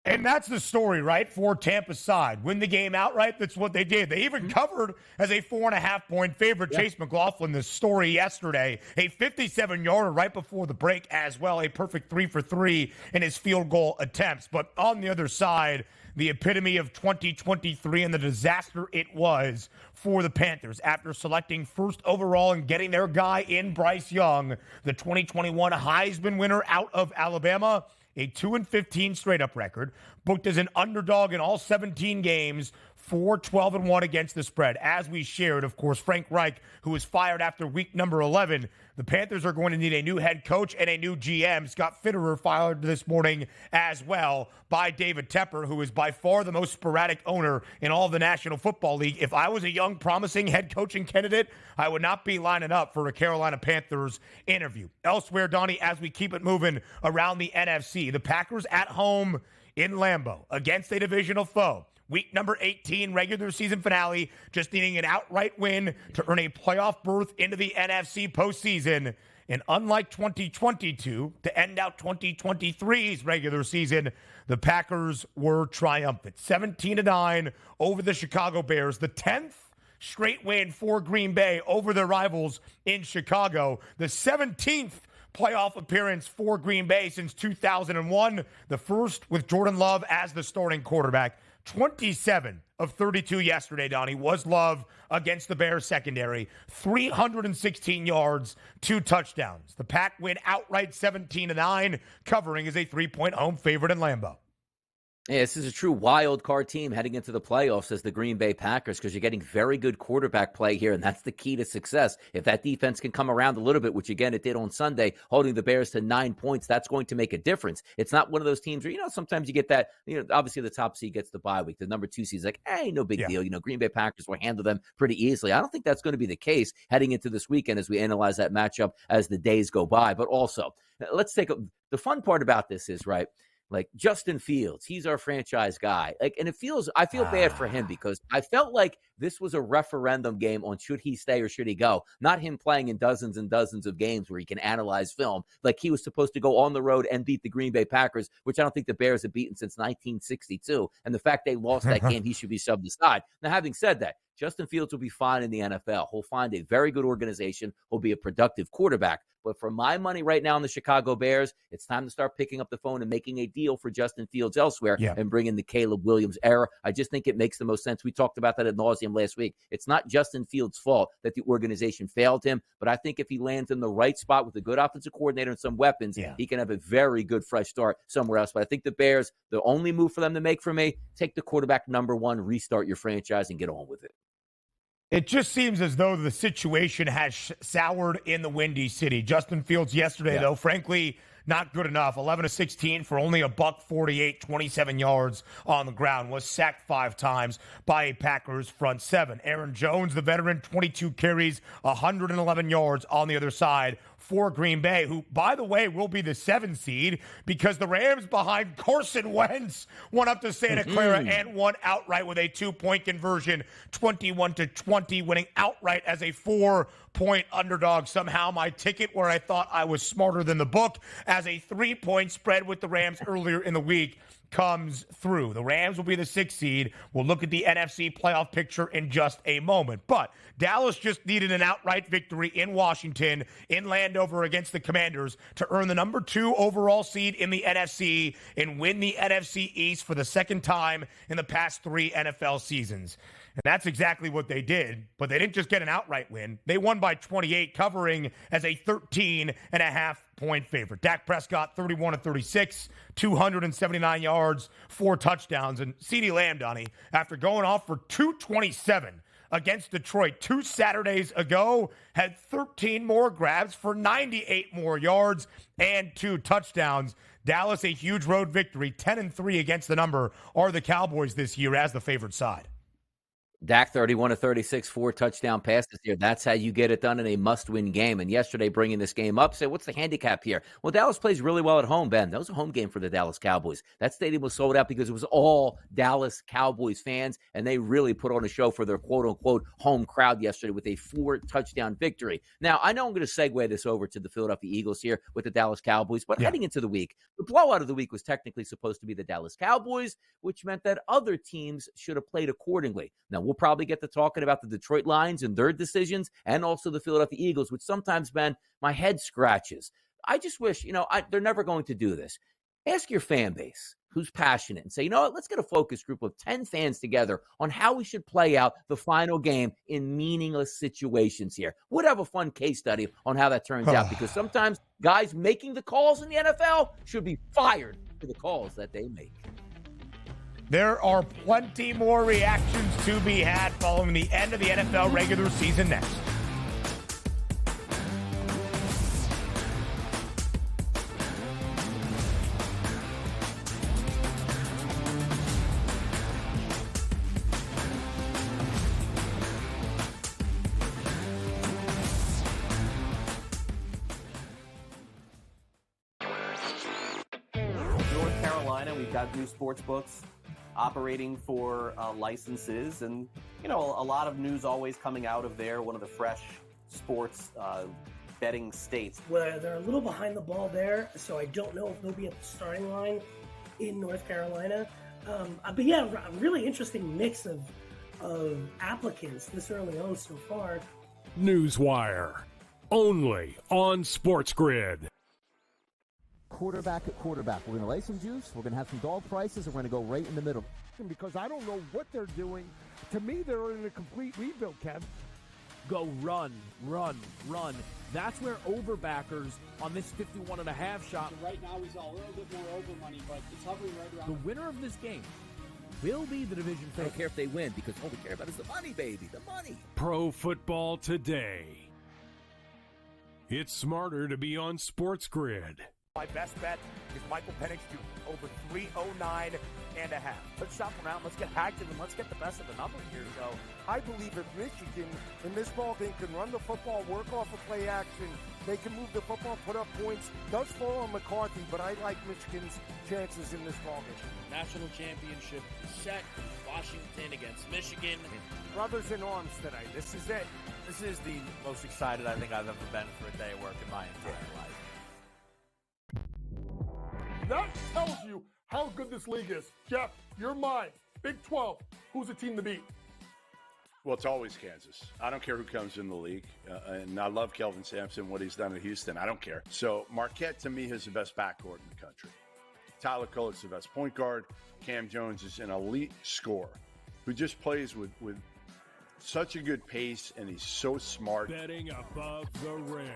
And that's the story, right, for Tampa's side. Win the game outright, that's what they did. They even covered as a 4.5-point favorite. Chase McLaughlin, the story yesterday, a 57-yarder right before the break as well, a perfect 3 for 3 in his field goal attempts. But on the other side, the epitome of 2023 and the disaster it was for the Panthers after selecting 1st overall and getting their guy in Bryce Young, the 2021 Heisman winner out of Alabama. A 2-15 straight-up record, booked as an underdog in all 17 games, 4-12-1 against the spread. As we shared, of course, Frank Reich, who was fired after week number 11. The Panthers are going to need a new head coach and a new GM. Scott Fitterer fired this morning as well by David Tepper, who is by far the most sporadic owner in all of the National Football League. If I was a young, promising head coaching candidate, I would not be lining up for a Carolina Panthers interview. Elsewhere, Donnie, as we keep it moving around the NFC, the Packers at home in Lambeau against a divisional foe. Week number 18, regular season finale, just needing an outright win to earn a playoff berth into the NFC postseason. And unlike 2022, to end out 2023's regular season, the Packers were triumphant. 17-9 over the Chicago Bears, the 10th straight win for Green Bay over their rivals in Chicago, the 17th playoff appearance for Green Bay since 2001, the first with Jordan Love as the starting quarterback. 27 of 32 yesterday, Donnie, was Love against the Bears secondary. 316 yards, 2 touchdowns. The Pack win outright 17-9, covering as a 3-point home favorite in Lambeau. Yeah, this is a true wild card team heading into the playoffs as the Green Bay Packers, because you're getting very good quarterback play here, and that's the key to success. If that defense can come around a little bit, which again it did on Sunday, holding the Bears to 9 points, that's going to make a difference. It's not one of those teams where, sometimes you get that, obviously the top seed gets the bye week. The number 2 seed is like, hey, no big deal. Green Bay Packers will handle them pretty easily. I don't think that's going to be the case heading into this weekend as we analyze that matchup as the days go by. But also, let's take the fun part about this is, right, like Justin Fields, he's our franchise guy. And I feel bad for him because I felt like this was a referendum game on should he stay or should he go, not him playing in dozens and dozens of games where he can analyze film. Like he was supposed to go on the road and beat the Green Bay Packers, which I don't think the Bears have beaten since 1962. And the fact they lost that game, he should be shoved aside. Now, having said that, Justin Fields will be fine in the NFL. He'll find a very good organization. He'll be a productive quarterback. But for my money right now in the Chicago Bears, it's time to start picking up the phone and making a deal for Justin Fields elsewhere and bring in the Caleb Williams era. I just think it makes the most sense. We talked about that ad nauseum last week. It's not Justin Fields' fault that the organization failed him, but I think if he lands in the right spot with a good offensive coordinator and some weapons, he can have a very good fresh start somewhere else. But I think the Bears, the only move for them to make for me, take the quarterback number 1, restart your franchise, and get on with it. It just seems as though the situation has soured in the Windy City. Justin Fields yesterday, though, frankly, not good enough. 11 of 16 for only $148, 27 yards on the ground. Was sacked 5 times by a Packers front 7. Aaron Jones, the veteran, 22 carries, 111 yards on the other side for Green Bay, who, by the way, will be the 7 seed because the Rams behind Carson Wentz went up to Santa Clara and won outright with a 2-point conversion, 21-20, winning outright as a 4-point underdog. Somehow my ticket where I thought I was smarter than the book as a 3-point spread with the Rams earlier in the week comes through. The Rams will be the 6th seed. We'll look at the NFC playoff picture in just a moment. But Dallas just needed an outright victory in Washington, in Landover against the Commanders, to earn the number 2 overall seed in the NFC and win the NFC East for the second time in the past 3 NFL seasons. And that's exactly what they did. But they didn't just get an outright win. They won by 28, covering as a 13.5-point favorite. Dak Prescott, 31-36, 279 yards, 4 touchdowns. And CeeDee Lamb, Donnie, after going off for 227 against Detroit 2 Saturdays ago, had 13 more grabs for 98 more yards and 2 touchdowns. Dallas, a huge road victory, 10-3 against the number, are the Cowboys this year as the favored side. Dak 31-36, 4 touchdown passes here. That's how you get it done in a must-win game. And yesterday, bringing this game up, say, what's the handicap here? Well, Dallas plays really well at home, Ben. That was a home game for the Dallas Cowboys. That stadium was sold out because it was all Dallas Cowboys fans, and they really put on a show for their quote-unquote home crowd yesterday with a 4-touchdown victory. Now, I know I'm going to segue this over to the Philadelphia Eagles here with the Dallas Cowboys, but heading into the week, the blowout of the week was technically supposed to be the Dallas Cowboys, which meant that other teams should have played accordingly. Now, we'll probably get to talking about the Detroit Lions and their decisions and also the Philadelphia Eagles, which sometimes, Ben, my head scratches. I just wish, they're never going to do this. Ask your fan base who's passionate and say, you know what, let's get a focus group of 10 fans together on how we should play out the final game in meaningless situations here. We'd have a fun case study on how that turns out, because sometimes guys making the calls in the NFL should be fired for the calls that they make. There are plenty more reactions to be had following the end of the NFL regular season next. North Carolina, we've got new sports books operating for licenses, and a lot of news always coming out of there, one of the fresh sports betting states. Well, they're a little behind the ball there, so I don't know if they'll be at the starting line in North Carolina. But yeah, a really interesting mix of applicants this early on so far. Newswire, only on SportsGrid. Quarterback at quarterback. We're going to lay some juice. We're going to have some dog prices, and we're going to go right in the middle. Because I don't know what they're doing. To me, they're in a complete rebuild, Kev. go run, run, run. That's where overbackers on this 51.5 shot. Right now he's a little bit more over money, but it's hovering right around. The winner of this game will be the division I favorite. don't care if they win because all we care about is the money, baby, the money. Pro Football Today. It's smarter to be on SportsGrid. My best bet is Michael Penix Jr. over 309.5. Let's shop around. Let's get active and let's get the best of the numbers here. So I believe if Michigan in this ball game can run the football, work off of play action, they can move the football, put up points. Does fall on McCarthy, but I like Michigan's chances in this ball game. National championship is set. Washington against Michigan. Brothers in arms tonight. This is it. this is the most excited I think I've ever been for a day of work in my entire life. That tells you how good this league is. Jeff, you're mine. Big 12. Who's the team to beat? Well, it's always Kansas. I don't care who comes in the league. And I love Kelvin Sampson, what he's done at Houston. I don't care. So Marquette, to me, is the best backcourt in the country. Tyler Kolek's the best point guard. Cam Jones is an elite scorer who just plays with such a good pace, and he's so smart. Betting above the rim.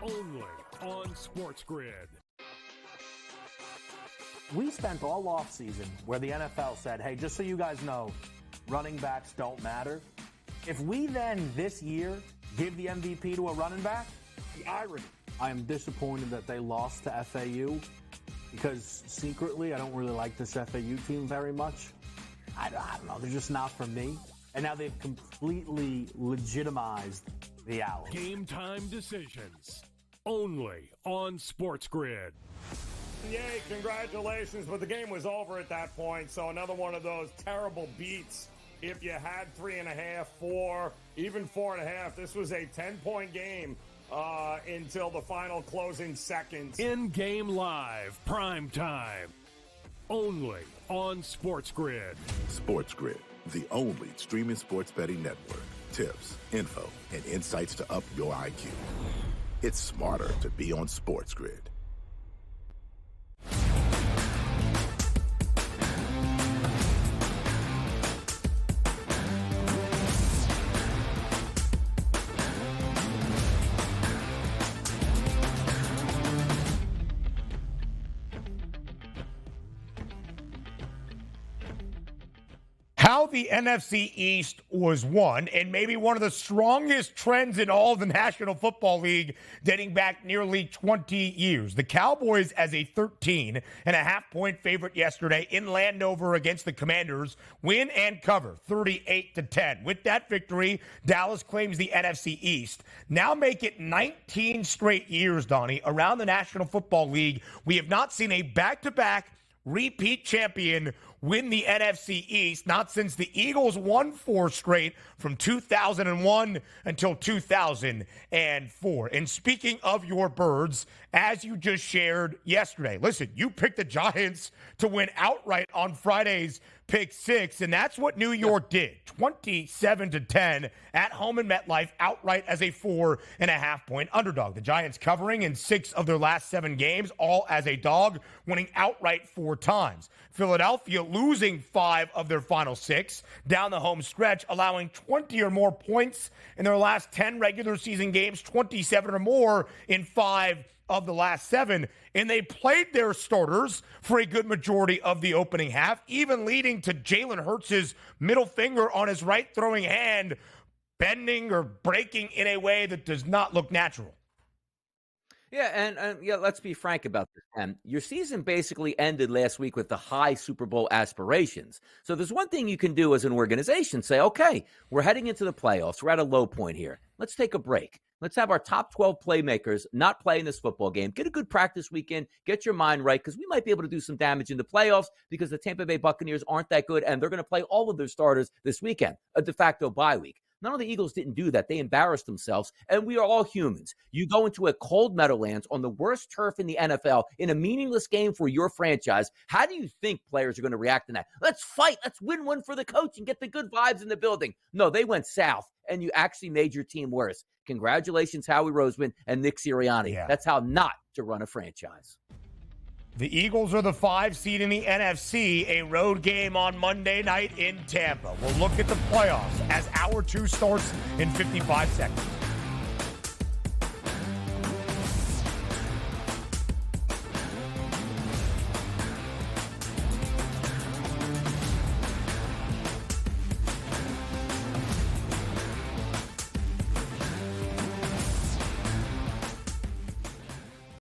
Only on SportsGrid. We spent all offseason where the NFL said, hey, just so you guys know, running backs don't matter. If we then this year give the MVP to a running back, the irony. I am disappointed that they lost to FAU because secretly I don't really like this FAU team very much. I don't know. They're just not for me. And now they've completely legitimized the Owls. Game time decisions. Only on SportsGrid. Yay, congratulations, but the game was over at that point, so another one of those terrible beats. If you had 3.5, 4, even 4.5, this was a 10-point game until the final closing seconds. In-game live, prime time. Only on SportsGrid. SportsGrid, the only streaming sports betting network. Tips, info, and insights to up your IQ. It's smarter to be on SportsGrid. How the NFC East was won, and maybe one of the strongest trends in all of the National Football League dating back nearly 20 years. The Cowboys as a 13.5-point favorite yesterday in Landover against the Commanders win and cover 38-10. With that victory, Dallas claims the NFC East. Now make it 19 straight years, Donnie, around the National Football League. We have not seen a back-to-back repeat champion win the NFC East, not since the Eagles won 4 straight from 2001 until 2004. And speaking of your birds, as you just shared yesterday, listen, you picked the Giants to win outright on Friday's Pick 6, and that's what New York did. 27-10 at home in MetLife, outright as a 4.5-point underdog. The Giants covering in 6 of their last 7 games, all as a dog, winning outright 4 times. Philadelphia losing 5 of their final 6 down the home stretch, allowing 20 or more points in their last 10 regular season games, 27 or more in 5 of the last 7, and they played their starters for a good majority of the opening half, even leading to Jalen Hurts' middle finger on his right throwing hand bending or breaking in a way that does not look natural. Yeah, and let's be frank about this, Ken. Your season basically ended last week with the high Super Bowl aspirations. So there's one thing you can do as an organization, say, okay, we're heading into the playoffs. We're at a low point here. Let's take a break. Let's have our top 12 playmakers not play in this football game. Get a good practice weekend. Get your mind right, because we might be able to do some damage in the playoffs because the Tampa Bay Buccaneers aren't that good, and they're going to play all of their starters this weekend, a de facto bye week. None of the Eagles didn't do that. They embarrassed themselves, and we are all humans. You go into a cold Meadowlands on the worst turf in the NFL in a meaningless game for your franchise. How do you think players are going to react to that? Let's fight. Let's win one for the coach and get the good vibes in the building. No, they went south, and you actually made your team worse. Congratulations, Howie Roseman and Nick Sirianni. Yeah. That's how not to run a franchise. The Eagles are the 5 seed in the NFC, a road game on Monday night in Tampa. We'll look at the playoffs as Hour 2 starts in 55 seconds.